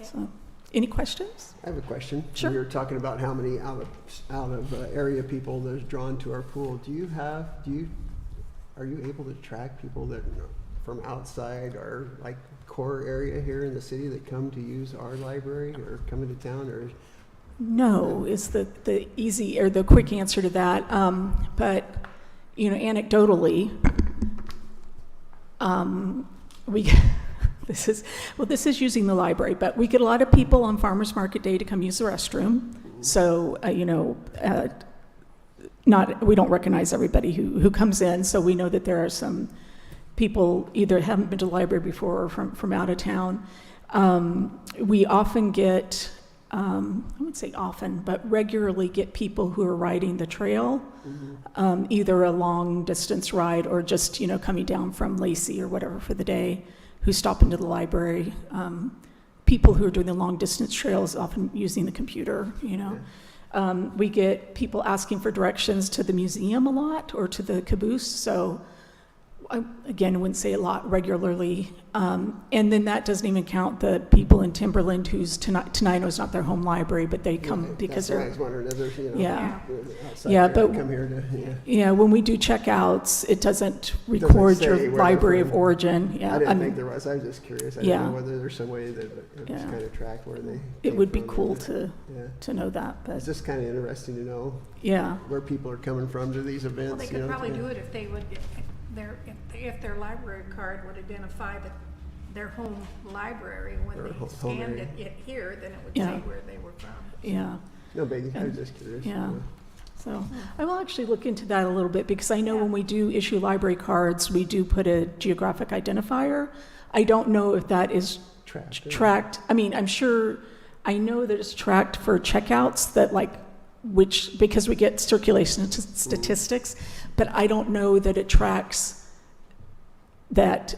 So, any questions? I have a question. Sure. We were talking about how many out of area people there's drawn to our pool. Are you able to track people that from outside our like core area here in the city that come to use our library or come into town, or? No, is the easy or the quick answer to that. But anecdotally, this is using the library, but we get a lot of people on Farmers Market Day to come use the restroom. So we don't recognize everybody who comes in, so we know that there are some people either haven't been to the library before or from out of town. We often get, I wouldn't say often, but regularly get people who are riding the trail, either a long distance ride or just coming down from Lacey or whatever for the day, who stop into the library. People who are doing the long distance trails often using the computer, We get people asking for directions to the museum a lot or to the caboose. So I wouldn't say a lot, regularly. And then that doesn't even count the people in Timberland whose Tenino is not their home library, but they come because that's what I they're, was wondering. Yeah. Outside Yeah, there but- come here to, yeah, when we do checkouts, it doesn't record say your where they're library from. of origin. Yeah, I didn't mean, think there was. I was just curious. I Yeah. didn't know whether there's some way that it was Yeah. kind of tracked where they. it came would be from. cool to Yeah. know that, but It's just kind of interesting to know yeah. where people are coming from to these events. Well, they could probably do it if they would, if their library card would identify their home library. When Their they home scanned area. it here, then it would Yeah. say where they were from. Yeah. No biggie. I was just curious. Yeah. So I will actually look into that a little bit, because I know when we do issue library cards, we do put a geographic identifier. I don't know if that is Tracked. tracked. I mean, I'm sure I know that it's tracked for checkouts that like, because we get circulation statistics, but I don't know that it tracks that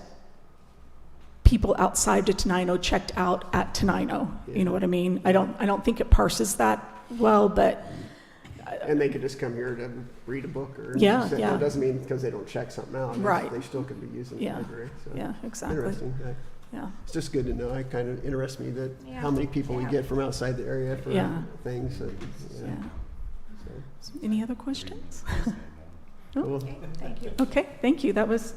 people outside of Tenino checked out at Tenino. You know what I mean? I don't think it parses that well, but And they could just come here to read a book or. Yeah, That yeah. doesn't mean because they don't check something out. Right. They still could be using the Yeah. library. So yeah, exactly. interesting. Yeah. It's just good to know. It kind of interests me that Yeah. how many people we Yeah. get from outside the area for Yeah. things. And, Yeah. So, So any other questions? cool. Okay, thank you. Okay, thank you. That was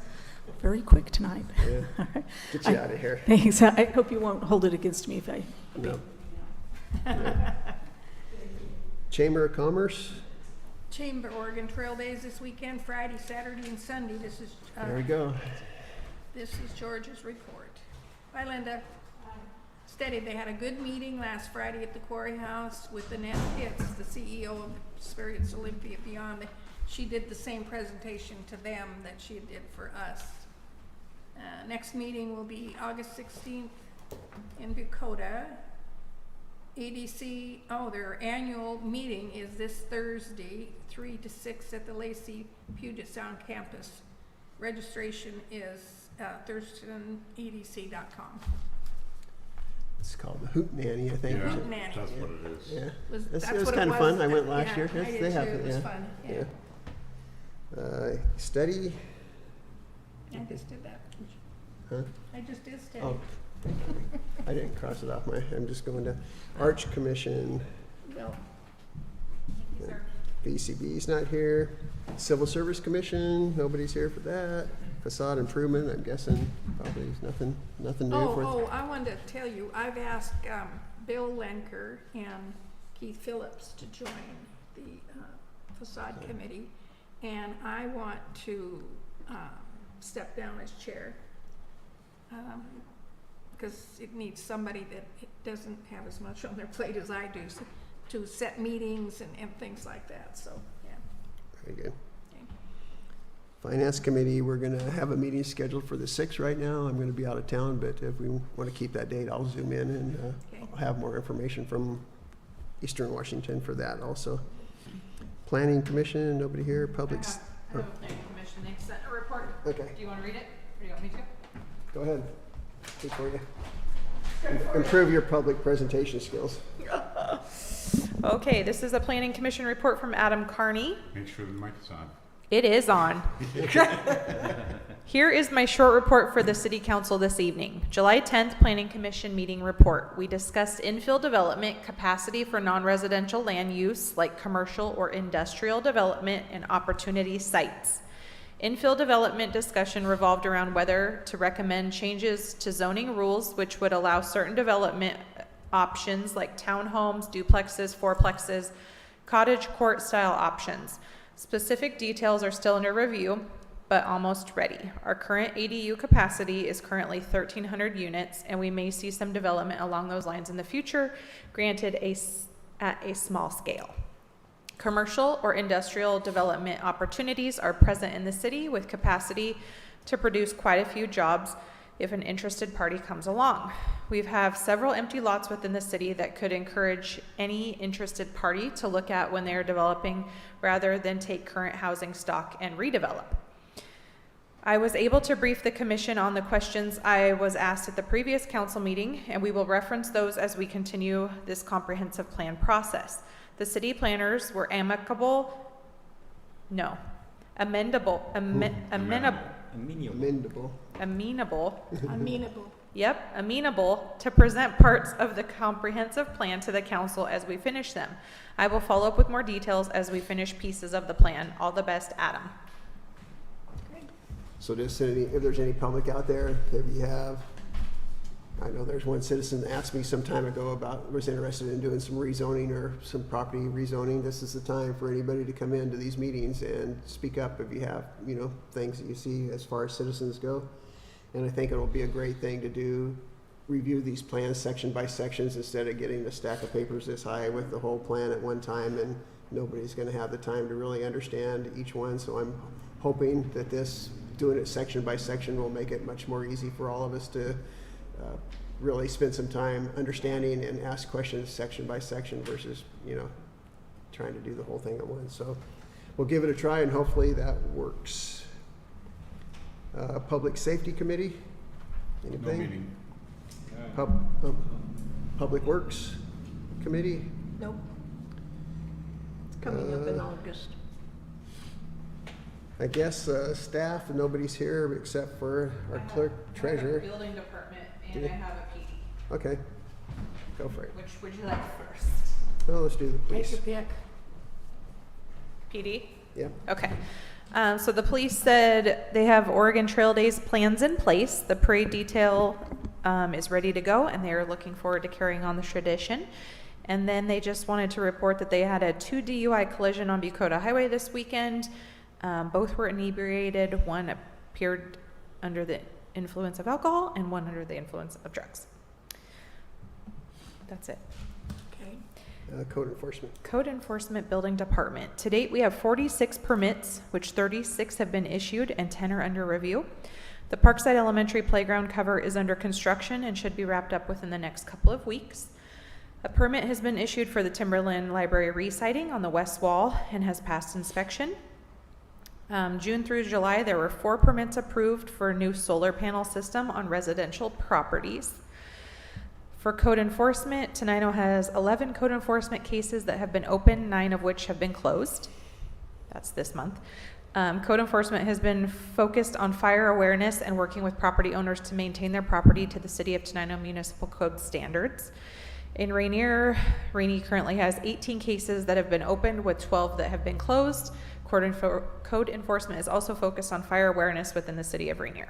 very quick tonight. Yeah. All right. Get you out of here. Thanks. I hope you won't hold it against me if I. No. Yeah. Chamber of Commerce. Chamber Oregon Trail Days this weekend, Friday, Saturday, and Sunday. This is George's report. Hi, Linda. Steady. They had a good meeting last Friday at the Quarry House with Annette Pitts, the CEO of Experience Olympia Beyond. She did the same presentation to them that she did for us. Next meeting will be August 16th in Bucota. EDC, their annual meeting is this Thursday, 3 to 6 at the Lacey Puget Sound campus. Registration is thurstonedc.com. It's called the Hoot Nanny, I think. Yeah, Hoot Nanny. that's what it is. Yeah. That's It was what kind of was. fun. I went last Yeah, year. I did They too. have It was yeah. fun. Yeah. Study. I just did that. Huh? I just did study. Oh, I didn't cross it off I'm just going to Arch Commission. Well, VCB's not here. Civil Service Commission, nobody's here for that. Facade improvement, I'm guessing probably nothing new for. I wanted to tell you, I've asked Bill Lenker and Keith Phillips to join the facade committee, and I want to step down as chair because it needs somebody that doesn't have as much on their plate as I do to set meetings and things like that. So, yeah. Very good. Okay. Finance Committee, we're gonna have a meeting scheduled for the 6th right now. I'm gonna be out of town, but if we want to keep that date, I'll zoom in and Okay. I'll have more information from Eastern Washington for that also. Planning Commission, nobody here. Public. I have a planning commission. They sent a report. Okay, Do you want to read it, or do you want me to? go ahead. Good for you. Improve your public presentation skills. Okay, this is a planning commission report from Adam Carney. Make sure the mic is on. It is on. Here is my short report for the City Council this evening. July 10th, Planning Commission meeting report. We discussed infill development, capacity for non-residential land use like commercial or industrial development, and opportunity sites. Infill development discussion revolved around whether to recommend changes to zoning rules which would allow certain development options like townhomes, duplexes, fourplexes, cottage court style options. Specific details are still under review, but almost ready. Our current ADU capacity is currently 1,300 units, and we may see some development along those lines in the future, granted at a small scale. Commercial or industrial development opportunities are present in the city with capacity to produce quite a few jobs if an interested party comes along. We have several empty lots within the city that could encourage any interested party to look at when they are developing rather than take current housing stock and redevelop. I was able to brief the commission on the questions I was asked at the previous council meeting, and we will reference those as we continue this comprehensive plan process. The city planners were amenable. Amenable to present parts of the comprehensive plan to the council as we finish them. I will follow up with more details as we finish pieces of the plan. All the best, Adam. So just if there's any public out there, if you have, I know there's one citizen that asked me some time ago was interested in doing some rezoning or some property rezoning. This is the time for anybody to come into these meetings and speak up if you have, things that you see as far as citizens go. And I think it'll be a great thing to do, review these plans section by sections instead of getting a stack of papers this high with the whole plan at one time, and nobody's gonna have the time to really understand each one. So I'm hoping that doing it section by section will make it much more easy for all of us to really spend some time understanding and ask questions section by section versus, trying to do the whole thing at once. So we'll give it a try and hopefully that works. Public Safety Committee, No anything? meeting. Public Works Committee? Nope. It's coming up in August. I guess staff, nobody's here except for our clerk treasurer. I have a building department Do and you? I have a PD. Okay, go for it. Which would you like first? Oh, let's do the Take police. your pick. PD? Yeah. Okay. So the police said they have Oregon Trail Days plans in place. The parade detail is ready to go, and they are looking forward to carrying on the tradition. And then they just wanted to report that they had a 2 DUI collision on Bucota Highway this weekend. Both were inebriated. One appeared under the influence of alcohol, and one under the influence of drugs. That's it. Okay. Code enforcement. Code Enforcement Building Department. To date, we have 46 permits, which 36 have been issued and 10 are under review. The Parkside Elementary playground cover is under construction and should be wrapped up within the next couple of weeks. A permit has been issued for the Timberland Library re-siding on the west wall and has passed inspection. June through July, there were 4 permits approved for a new solar panel system on residential properties. For code enforcement, Tenino has 11 code enforcement cases that have been open, 9 of which have been closed. That's this month. Code enforcement has been focused on fire awareness and working with property owners to maintain their property to the City of Tenino Municipal Code standards. In Rainier, Rainey currently has 18 cases that have been opened with 12 that have been closed. Code enforcement is also focused on fire awareness within the City of Rainier.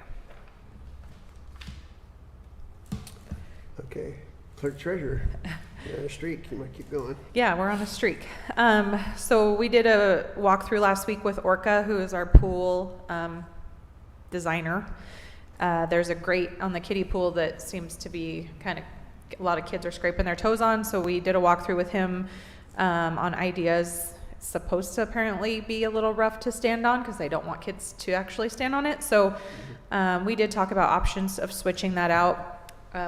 Okay, clerk treasurer. You're on a streak, you might keep going. Yeah, we're on a streak. So we did a walkthrough last week with Orca, who is our pool designer. There's a grate on the kiddie pool that seems to be kind of, a lot of kids are scraping their toes on, so we did a walkthrough with him on ideas. It's supposed to apparently be a little rough to stand on because they don't want kids to actually stand on it. So we did talk about options of switching that out.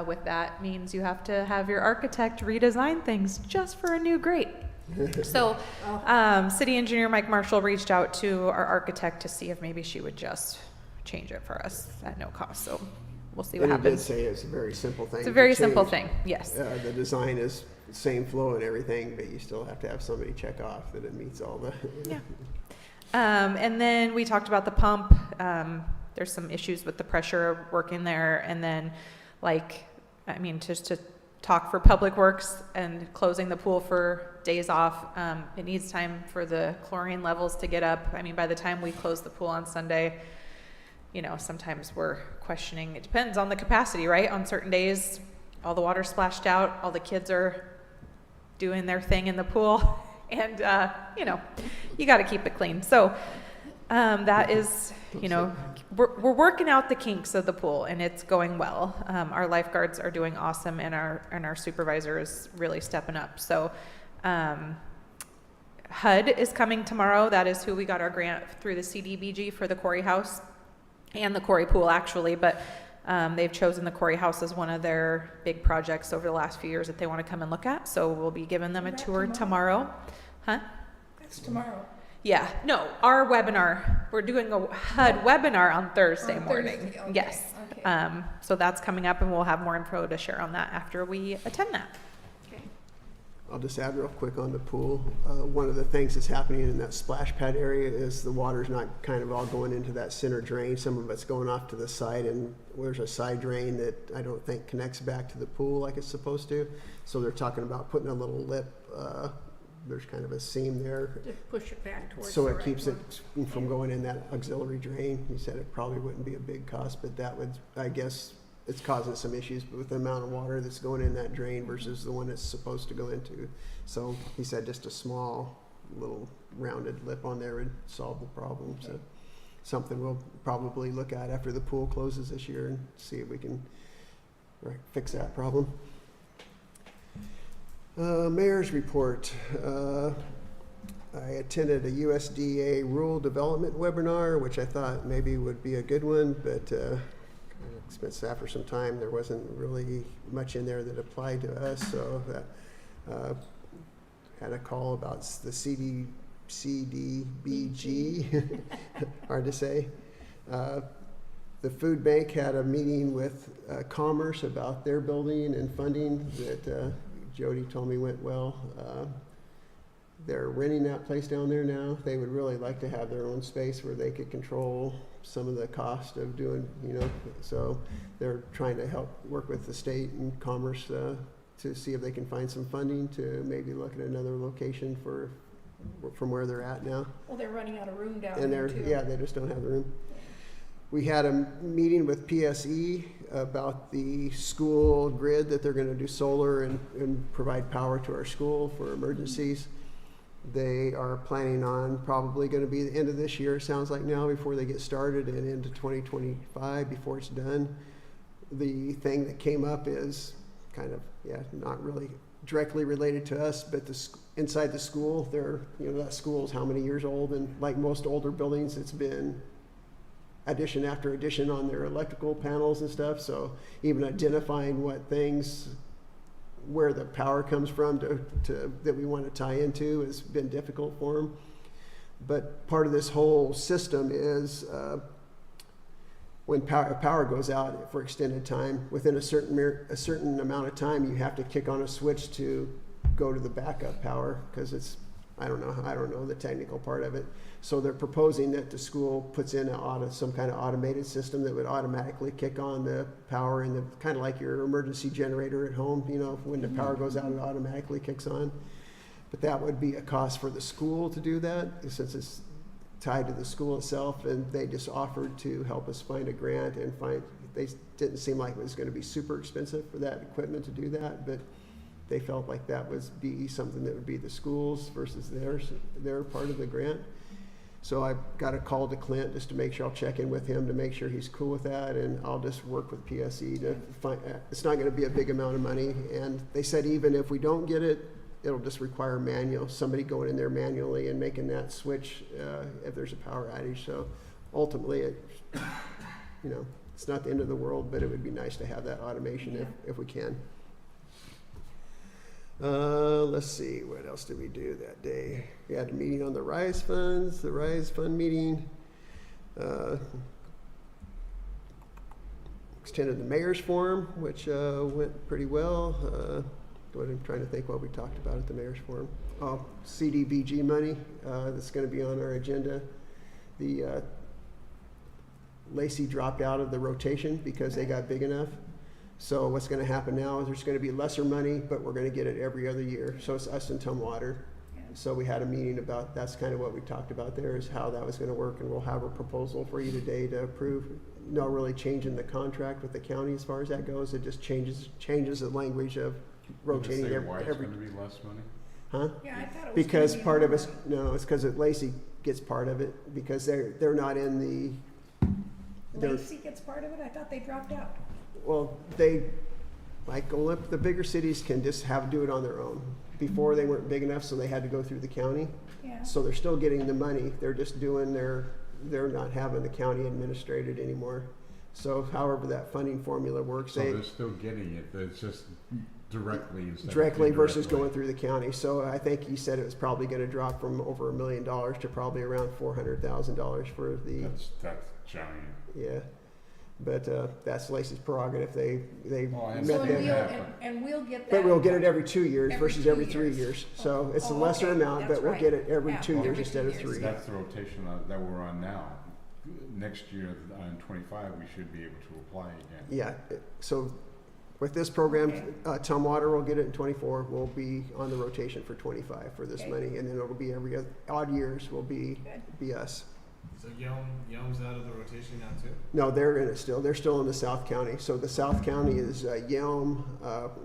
With that means you have to have your architect redesign things just for a new grate. So city engineer Mike Marshall reached out to our architect to see if maybe she would just change it for us at no cost. So we'll see what And he did happens. say it's a very simple thing. It's a to very simple change. thing, yes. The design is same flow and everything, but you still have to have somebody check off that it meets all the. Yeah. And then we talked about the pump. There's some issues with the pressure working there. And then just to talk for Public Works and closing the pool for days off, it needs time for the chlorine levels to get up. I mean, by the time we close the pool on Sunday, sometimes we're questioning, it depends on the capacity, right? On certain days, all the water's splashed out, all the kids are doing their thing in the pool, and, you got to keep it clean. So that is, we're working out the kinks of the pool, and it's going well. Our lifeguards are doing awesome, and our supervisor is really stepping up. So HUD is coming tomorrow. That is who we got our grant through the CDBG for the Quarry House and the Quarry Pool, actually. But they've chosen the Quarry House as one of their big projects over the last few years that they want to come and look at. So we'll be giving them a tour tomorrow. Huh? That's tomorrow. Yeah, no, our webinar, we're doing a HUD webinar on Thursday On morning. Thursday, okay, Yes. okay. So that's coming up, and we'll have more info to share on that after we attend that. Okay. I'll just add real quick on the pool. One of the things that's happening in that splash pad area is the water's not kind of all going into that center drain. Some of it's going off to the side, and there's a side drain that I don't think connects back to the pool like it's supposed to. So they're talking about putting a little lip, there's kind of a seam there, To push it back towards so the it right keeps one. it from going in that auxiliary drain. He said it probably wouldn't be a big cost, but that would, I guess, it's causing some issues with the amount of water that's going in that drain versus the one it's supposed to go into. So he said just a small little rounded lip on there would solve the problem. So something we'll probably look at after the pool closes this year and see if we can fix that problem. Mayor's report. I attended a USDA rural development webinar, which I thought maybe would be a good one, but Since after some time, there wasn't really much in there that applied to us, so that, had a call about the CDBG, hard to say. The food bank had a meeting with Commerce about their building and funding that Jody told me went well. They're renting that place down there now. They would really like to have their own space where they could control some of the cost of doing, so they're trying to help work with the state and Commerce to see if they can find some funding to maybe look at another location from where they're at now. Well, they're running out of room down And there they're, too. yeah, they just don't have the room. We had a meeting with PSE about the school grid, that they're gonna do solar and provide power to our school for emergencies. They are planning on probably gonna be the end of this year, it sounds like now, before they get started, and into 2025 before it's done. The thing that came up is kind of, not really directly related to us, but inside the school, that school's how many years old, and like most older buildings, it's been addition after addition on their electrical panels and stuff, so even identifying where the power comes from that we want to tie into has been difficult for them. But part of this whole system is when power goes out for extended time, within a certain amount of time, you have to kick on a switch to go to the backup power, because I don't know the technical part of it. So they're proposing that the school puts in some kind of automated system that would automatically kick on the power, and kind of like your emergency generator at home, when the power goes out, it automatically kicks on. But that would be a cost for the school to do that, since it's tied to the school itself, and they just offered to help us find a grant they didn't seem like it was going to be super expensive for that equipment to do that, but they felt like that would be something that would be the schools versus their part of the grant. So I've got a call to Clint just to make sure, I'll check in with him to make sure he's cool with that, and I'll just work with PSE to find, it's not gonna be a big amount of money, and they said even if we don't get it, it'll just require somebody going in there manually and making that switch if there's a power outage. So ultimately, it's not the end of the world, but it would be nice to have that automation if we can. Let's see, what else did we do that day? We had a meeting on the RISE funds, the RISE fund meeting. Extended the mayor's forum, which went pretty well. I'm trying to think what we talked about at the mayor's forum. Oh, CDBG money, that's gonna be on our agenda. The Lacey dropped out of the rotation because they got big enough. So what's gonna happen now is there's gonna be lesser money, but we're gonna get it every other year. So it's us and Tumwater. So we had a meeting about, that's kind of what we talked about there, is how that was gonna work, and we'll have a proposal for you today to approve. Not really changing the contract with the county as far as that goes, it just changes the language of rotating Did it say why it's every, gonna be less money? huh? Yeah, I thought it was Because gonna be part of more. it's, no, it's because Lacey gets part of it, because they're not in they're- Lacey gets part of it? I thought they dropped out. well, the bigger cities can just do it on their own. Before, they weren't big enough, so they had to go through the county. Yeah. So they're still getting the money, they're just doing they're not having the county administrate it anymore. So however that funding formula works, So they're still getting it, but it's just directly instead of directly versus indirectly. going through the county. So I think he said it was probably gonna drop from over $1 million to probably around $400,000 for the, That's giant. yeah. But that's Lacey's prerogative, they Well, I met So understand them. that, and we'll get that. But we'll get it every 2 years Every versus 2 every 3 years. years. So it's a Oh, lesser okay, amount, that's but we'll right. get it every Yeah, 2 years every instead 2 of years. 3. That's the rotation that we're on now. Next year, in 25, we should be able to apply again. Yeah, so with this program, Okay. Tumwater will get it in 24, we'll be on the rotation for 25 for this Okay. money, and then it'll be every odd years will be Good. us. So Yelm's out of the rotation now too? No, they're in it still, they're still in the South County. So the South County is Yelm,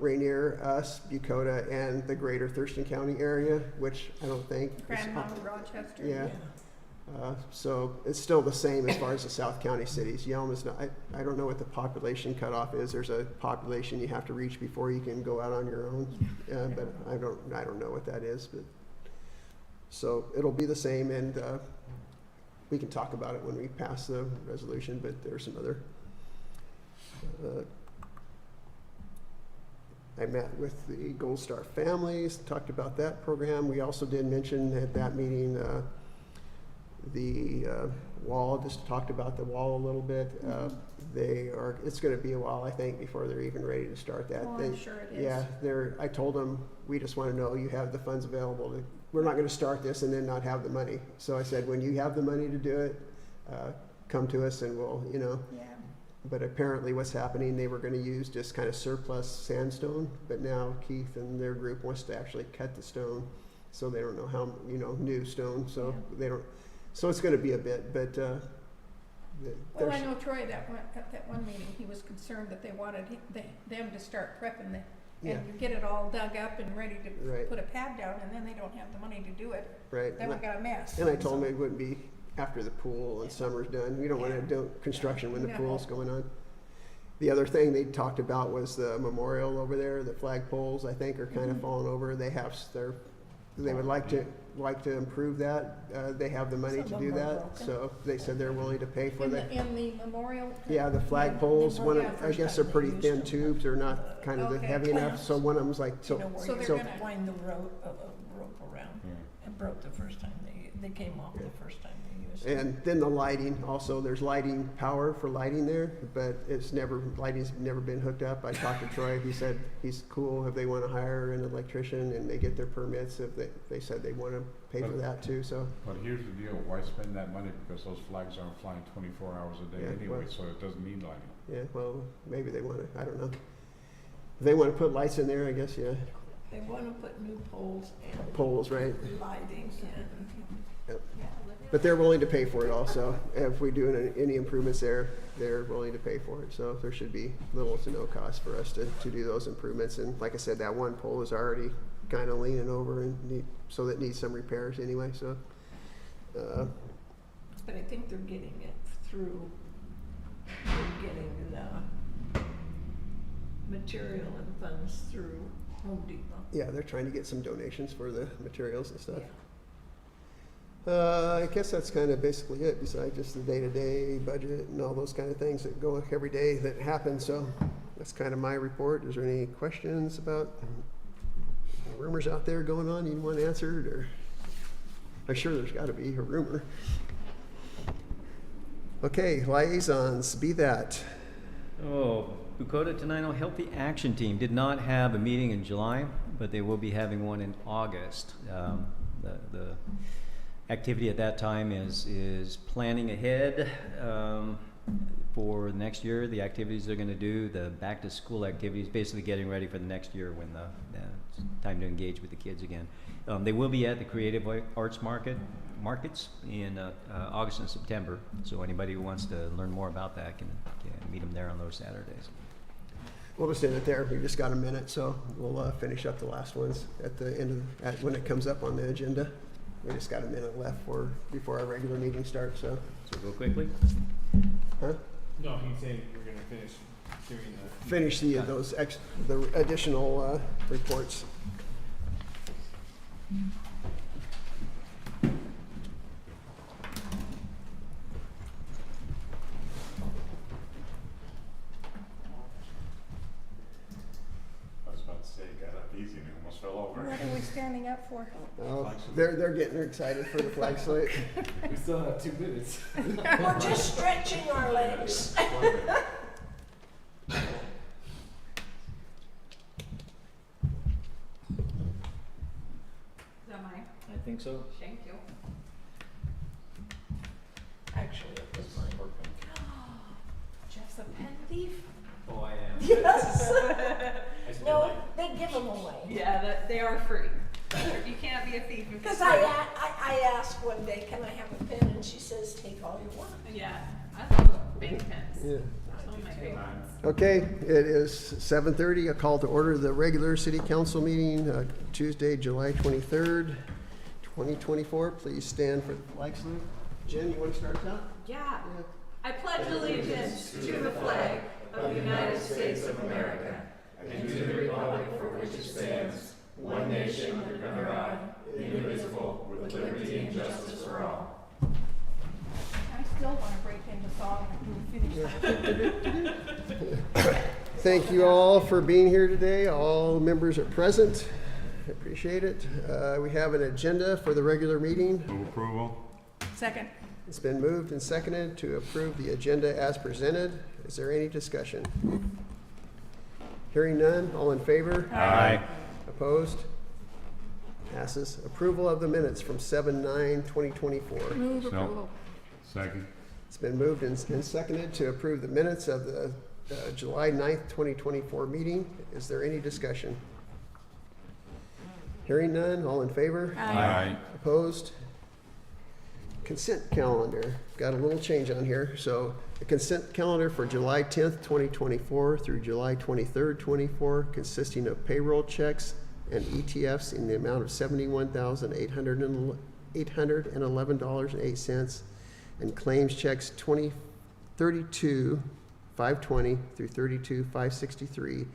Rainier, us, Bucota, and the greater Thurston County area, which I don't think. is- Grand Mountain, Rochester. Yeah. So it's still the same as far as the South County cities. Yelm is not, I don't know what the population cutoff is. There's a population you have to reach before you can go out on your own. But I don't know what that is, but, so it'll be the same, and, we can talk about it when we pass the resolution, but there's some other. I met with the Gold Star families, talked about that program. We also did mention at that meeting the wall, just talked about the wall a little bit. It's gonna be a while, I think, before they're even ready to start that. Oh, I'm sure it is. Yeah, I told them, we just wanna know you have the funds available we're not gonna start this and then not have the money. So I said, when you have the money to do it, come to us and we'll, Yeah. but apparently what's happening, they were gonna use just kind of surplus sandstone, but now Keith and their group wants to actually cut the stone. So they don't know how, new stone, so they don't, so it's gonna be a bit, but, Well, I there's, know Troy, at that one meeting, he was concerned that they wanted them to start prepping Yeah. and get it all dug up and ready to Right. put a pad down, and then they don't have the money to do it. right. Then we got a mess. And I told them it wouldn't be after the pool and summer's done. We don't wanna do construction when the No. pool's going on. The other thing they talked about was the memorial over there, the flag poles, I think, are kind of falling over. They would like to improve that. They have the money to do that, so they said they're willing to pay for that. In the memorial? Yeah, the flag poles, I guess they're pretty thin tubes, they're not kind of Okay. heavy enough, so one of them's like, You know, So where they're you gonna- wind the rope around. Yeah. It broke the first time they came off the first time they used it. and then the lighting, also, there's lighting, power for lighting there, but lighting's never been hooked up. I talked to Troy, he said he's cool if they wanna hire an electrician and they get their permits, if they said they wanna pay for that too, so. But here's the deal, why spend that money, because those flags aren't flying 24 hours a day Yeah, anyway, well- so it doesn't need lighting. Yeah, well, maybe they wanna, I don't know. If they wanna put lights in there, I guess, yeah, They wanna put new poles and poles, right? lighting and. Yep. But they're willing to pay for it also. If we do any improvements there, they're willing to pay for it. So there should be little to no cost for us to do those improvements. And like I said, that one pole is already kind of leaning over and so that needs some repairs anyway, so. But I think they're getting it through, getting the material and funds through Home Depot. Yeah, they're trying to get some donations for the materials and stuff. I guess that's kind of basically it, besides just the day-to-day budget and all those kind of things that go every day that happen. So that's kind of my report. Is there any questions about rumors out there going on you want answered? Or I'm sure there's got to be a rumor. Okay, liaisons, be that. Oh, Bucota Tenino Healthy Action Team did not have a meeting in July, but they will be having one in August. The activity at that time is planning ahead for next year, the activities they're going to do, the back to school activities, basically getting ready for the next year when it's time to engage with the kids again. They will be at the Creative Arts Markets in August and September, so anybody who wants to learn more about that can meet them there on those Saturdays. We'll just end it there. We just got a minute, so we'll finish up the last ones at the end when it comes up on the agenda. We just got a minute left before our regular meeting starts, so. So go quickly. Huh? No, he's saying we're gonna finish doing the. Finish the additional reports. I was about to say, got up easy and almost fell over. What are we standing up for? Oh, they're getting excited for the flag salute. We still have 2 minutes. We're just stretching our legs. Is that mine? I think so. Thank you. Actually, it was mine. Jeff's a pen thief? Oh, I am. Yes. I still No, like. they give them away. Yeah, they are free. You can't be a thief if you're Because free. I asked one day, can I have a pen? And she says, take all you want. Yeah, I love bank pens. Yeah. Some of my favorites. Okay, it is 7:30. A call to order the regular city council meeting, Tuesday, July 23rd, 2024. Please stand for the flag salute. Jen, you want to start us out? Yeah. I pledge allegiance to the flag of the United States of America and to the republic for which it stands, one nation under God, indivisible, with liberty and justice for all. I still want to break into song when we finish. Thank you all for being here today. All members are present. I appreciate it. We have an agenda for the regular meeting. Move approval. Second. It's been moved and seconded to approve the agenda as presented. Is there any discussion? Hearing none, all in favor? Aye. Opposed? Passes. Approval of the minutes from 7/9/2024. Move So- approval. Second. It's been moved and seconded to approve the minutes of the July 9th, 2024 meeting. Is there any discussion? Hearing none, all in favor? Aye. Opposed? Consent calendar. Got a little change on here. So the consent calendar for July 10th, 2024 through July 23rd, 24, consisting of payroll checks and ETFs in the amount of $71,811.08 and claims checks 32,520 through 32,563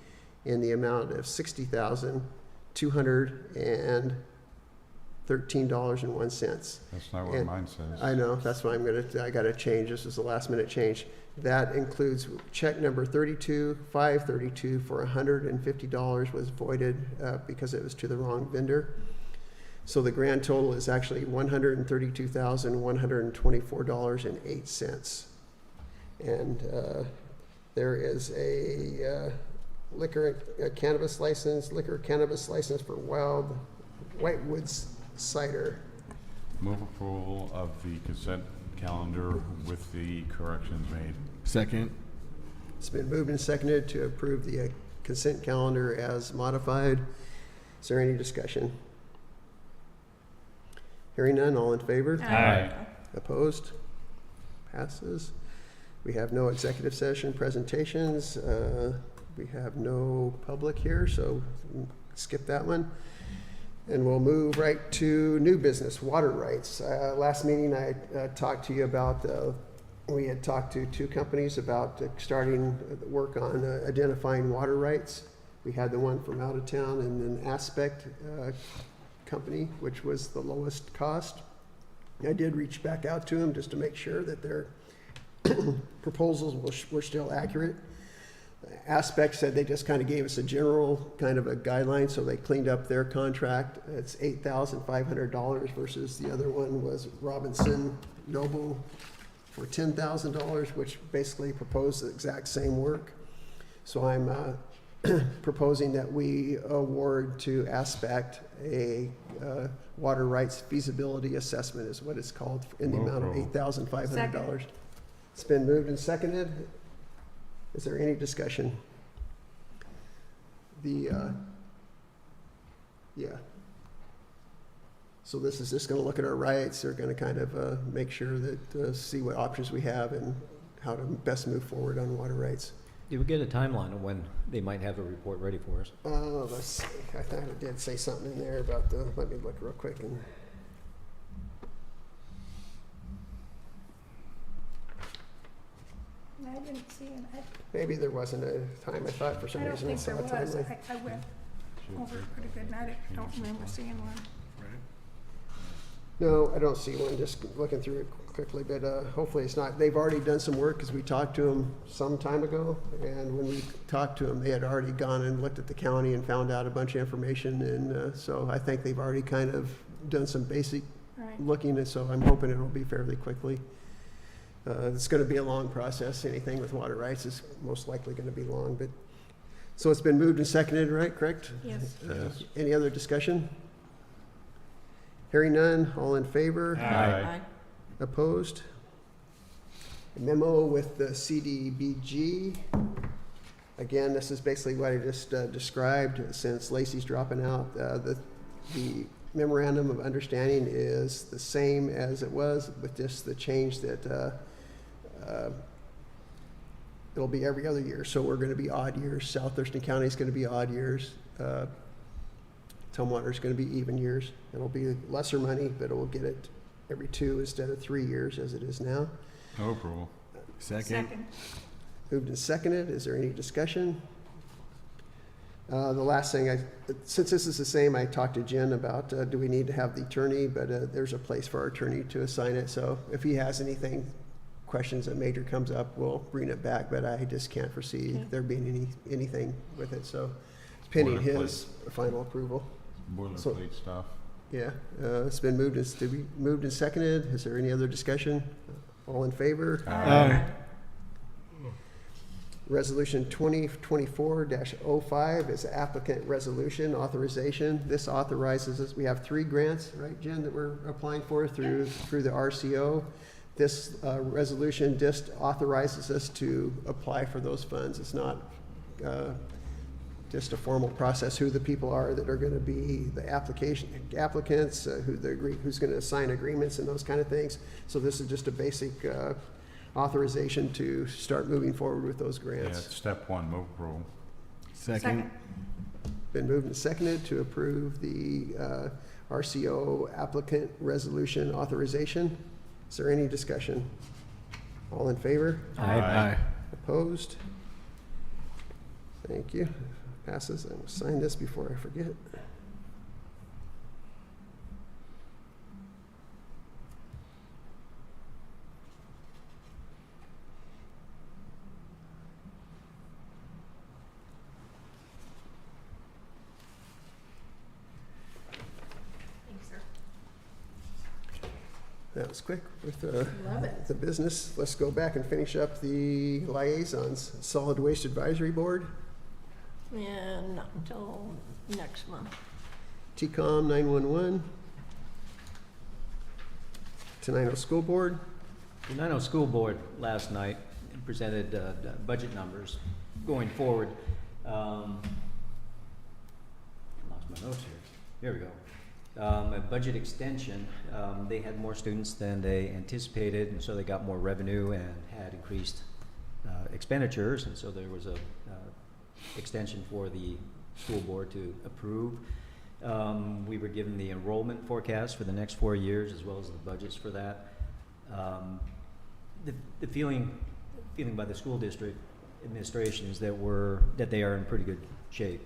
in the amount of $60,213.01. That's not what And mine says. I know, that's why I gotta change, this is a last minute change. That includes check number 32,532 for $150 was voided because it was to the wrong vendor. So the grand total is actually $132,124.08. And there is a liquor cannabis license for Whitewoods cider. Move approval of the consent calendar with the corrections made. Second. It's been moved and seconded to approve the consent calendar as modified. Is there any discussion? Hearing none, all in favor? Aye. Opposed? Passes. We have no executive session presentations. We have no public here, so skip that one. And we'll move right to new business, water rights. Last meeting, I talked to you about, we had talked to two companies about starting work on identifying water rights. We had the one from out of town and an Aspect company, which was the lowest cost. I did reach back out to them just to make sure that their proposals were still accurate. Aspect said they just kind of gave us a general kind of a guideline, so they cleaned up their contract. It's $8,500 versus the other one was Robinson Noble for $10,000, which basically proposed the exact same work. So I'm proposing that we award to Aspect a water rights feasibility assessment is what it's called, in the amount of $8,500. It's been moved and seconded. Is there any discussion? Yeah. So this is just gonna look at our rights. They're gonna kind of make sure that, see what options we have and how to best move forward on water rights. Did we get a timeline of when they might have a report ready for us? Let's see, I thought I did say something in there about the, let me look real quick and. I didn't see it. Maybe there wasn't a time, I thought for some I don't reason I think saw there a was. timeline. I went over it pretty good, and I don't remember seeing one. No, I don't see one, just looking through it quickly, but hopefully it's not, they've already done some work, because we talked to them some time ago, and when we talked to them, they had already gone and looked at the county and found out a bunch of information, and so I think they've already kind of done some basic Right. looking, and so I'm hoping it'll be fairly quickly. It's gonna be a long process, anything with water rights is most likely gonna be long, but, so it's been moved and seconded, right, correct? Yes. Any other discussion? Hearing none, all in favor? Aye. Opposed? A memo with the CDBG. Again, this is basically what I just described, since Lacey's dropping out. The memorandum of understanding is the same as it was, with just the change that it'll be every other year. So we're gonna be odd years. South Thurston County is gonna be odd years. Tumwater is gonna be even years. It'll be lesser money, but it will get it every 2 instead of 3 years as it is now. No approval. Second. Moved and seconded. Is there any discussion? The last thing, since this is the same, I talked to Jen about, do we need to have the attorney, but there's a place for our attorney to assign it. So if he has anything, questions that major comes up, we'll bring it back, but I just can't foresee Okay. there being anything with it, so it's pending his Boilerplate. final approval. Boilerplate stuff. Yeah, it's been moved and seconded. Is there any other discussion? All in favor? Aye. Resolution 2024-05 is applicant resolution authorization. This authorizes us, we have 3 grants, right, Jen, that we're applying for through the RCO. This resolution just authorizes us to apply for those funds. It's not just a formal process, who the people are that are going to be the applicants, who's going to sign agreements and those kind of things. So this is just a basic authorization to start moving forward with those Yeah, grants. it's step 1, move approval. Second. Been moved and seconded to approve the RCO applicant resolution authorization. Is there any discussion? All in favor? Aye. Opposed? Thank you. Passes. I will sign this before I forget. Thanks, sir. That was quick with Love it. the business. Let's go back and finish up the liaisons. Solid Waste Advisory Board, And not until next month. TCOM 911, Tenino School Board, The Tenino School Board last night presented budget numbers going forward. Lost my notes here. Here we go. A budget extension, they had more students than they anticipated, and so they got more revenue and had increased expenditures, and so there was a extension for the school board to approve. We were given the enrollment forecast for the next 4 years, as well as the budgets for that. The feeling by the school district administration is that they are in pretty good shape.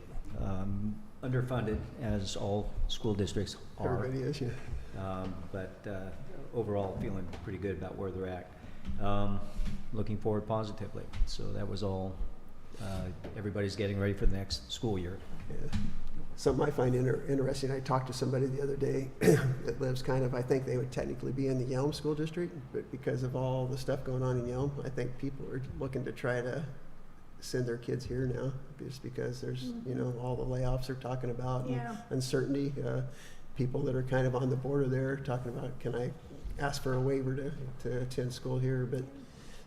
Underfunded, as all school districts are. everybody is, yeah. But overall, feeling pretty good about where they're at. Looking forward positively. So that was all. Everybody's getting ready for the next school year. Yeah. Something I find interesting, I talked to somebody the other day that lives kind of, I think they would technically be in the Yelm School District, but because of all the stuff going on in Yelm, I think people are looking to try to send their kids here now, just because there's, all the layoffs they're talking about, and Yeah. uncertainty. People that are kind of on the border there talking about, can I ask for a waiver to attend school here? But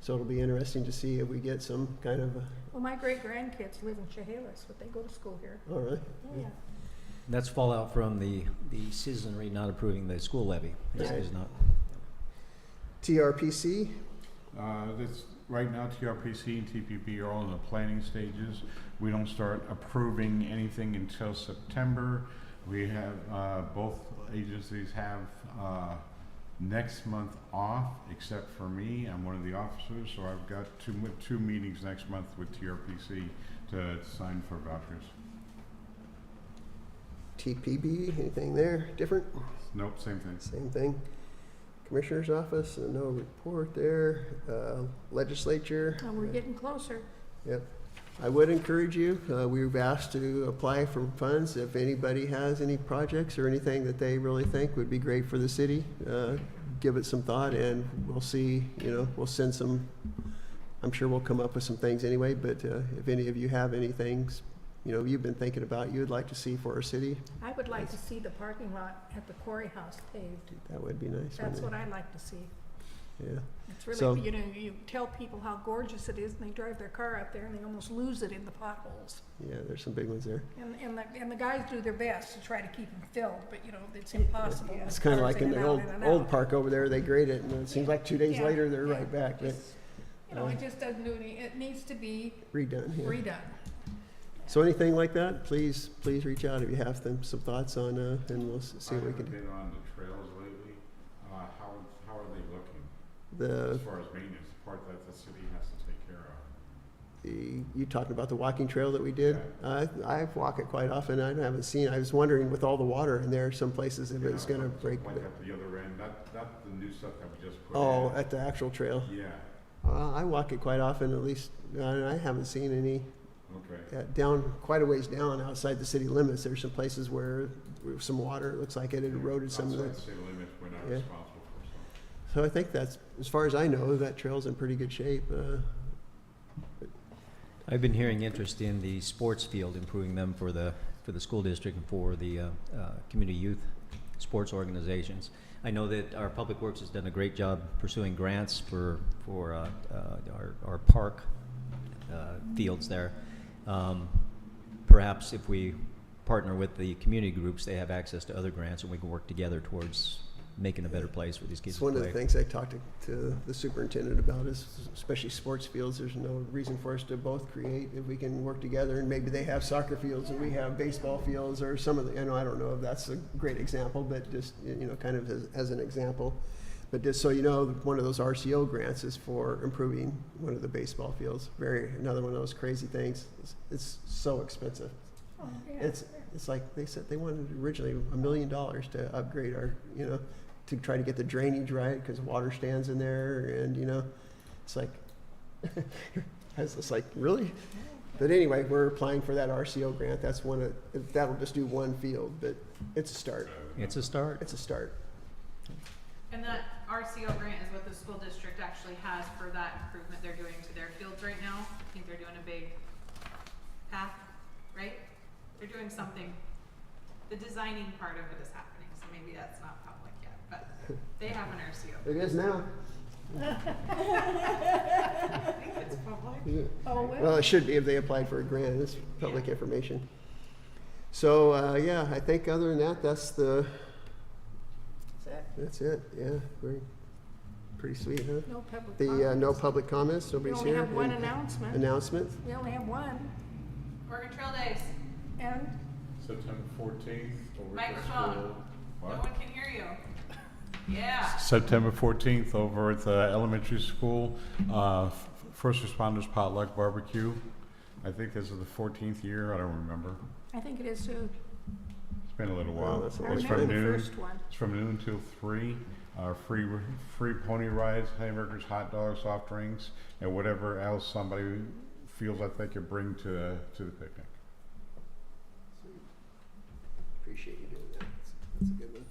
so it'll be interesting to see if we get some kind of, Well, my great-grandkids live in Chehalis, but they go to school here. all right. Yeah. That's fallout from the citizenry not approving the school levy. This Right. is not. TRPC, Right now, TRPC and TPP are all in the planning stages. We don't start approving anything until September. We have, both agencies have next month off, except for me. I'm one of the officers, so I've got two meetings next month with TRPC to sign for vouchers. TPB, anything there different? Nope, same thing. Same thing. Commissioner's office, no report there. Legislature, Oh, we're getting closer. yep. I would encourage you, we've asked to apply for funds. If anybody has any projects or anything that they really think would be great for the city, give it some thought, and we'll see, we'll send some, I'm sure we'll come up with some things anyway, but if any of you have any things, you've been thinking about, you would like to see for our city, I would like to see the parking lot at the Quarry House paved. that would be nice. That's wouldn't what it? I'd like to see. Yeah. It's So- really, you tell people how gorgeous it is, and they drive their car out there, and they almost lose it in the potholes. Yeah, there's some big ones there. And the guys do their best to try to keep them filled, but, it's impossible. with It's kind of cars like in the and old, out and old out. park over there, they grade it, and it seems like 2 days Yeah, later, they're yeah, right back, but just, it just doesn't do any, it needs to be redone, yeah. redone. So anything like that, please reach out if you have some thoughts on, and we'll see what we can I do. haven't been on the trails lately. How are they looking The, as far as maintenance, the part that the city has to take care of? you talking about the walking trail that we did? I walk it quite often. I haven't seen, I was wondering with all the water in there, some places if it's gonna break. Like at the other end, not the new stuff that we just put Oh, in. at the actual trail. Yeah, I walk it quite often, at least, I haven't seen any, okay. down, quite a ways down outside the city limits. There's some places where some water, it looks like it had eroded some of the. Outside city limits, we're not Yeah. responsible for some. So I think that's, as far as I know, that trail's in pretty good shape. I've been hearing interest in the sports field, improving them for the school district and for the community youth sports organizations. I know that our Public Works has done a great job pursuing grants for our park fields there. Perhaps if we partner with the community groups, they have access to other grants, and we can work together towards making a better place for these kids It's to one play. of the things I talked to the superintendent about is, especially sports fields, there's no reason for us to both create if we can work together, and maybe they have soccer fields and we have baseball fields or some of the, I don't know if that's a great example, but just, kind of as an example. But just so you know, one of those RCO grants is for improving one of the baseball fields. Another one of those crazy things. It's so expensive. Oh, yeah. It's like they said they wanted originally $1 million to upgrade our, to try to get the drainage right because water stands in there, and it's like, it's like really. But anyway, we're applying for that RCO grant. That's that'll just do one field, but it's a start. It's a start. It's a start. And that RCO grant is what the school district actually has for that improvement they're doing to their fields right now. I think they're doing a big path, right? They're doing something, the designing part of it is happening, so maybe that's not public yet, but they have an RCO. It is now. I think it's public. Yeah. Oh, well. Well, it should be if they applied for a grant. It's public information. So I think other than that, that's it. Yeah, pretty sweet, huh? No public The comments. no public comments. We Nobody's only here. have one Any announcement. announcement. We only have one, Oregon Trail Days, and September 14th over at the Microphone. school. no What? one can hear you. Yeah. September 14th over at the elementary school, First Responders Potluck Barbecue. I think this is the 14th year, I don't remember. I think it is too. It's been a little Well, while. that's a I long It's remember from the noon. first one. It's from noon till 3. Free pony rides, hamburgers, hot dogs, soft drinks, and whatever else somebody feels like they could bring to the picnic. Appreciate you doing that. That's a good one.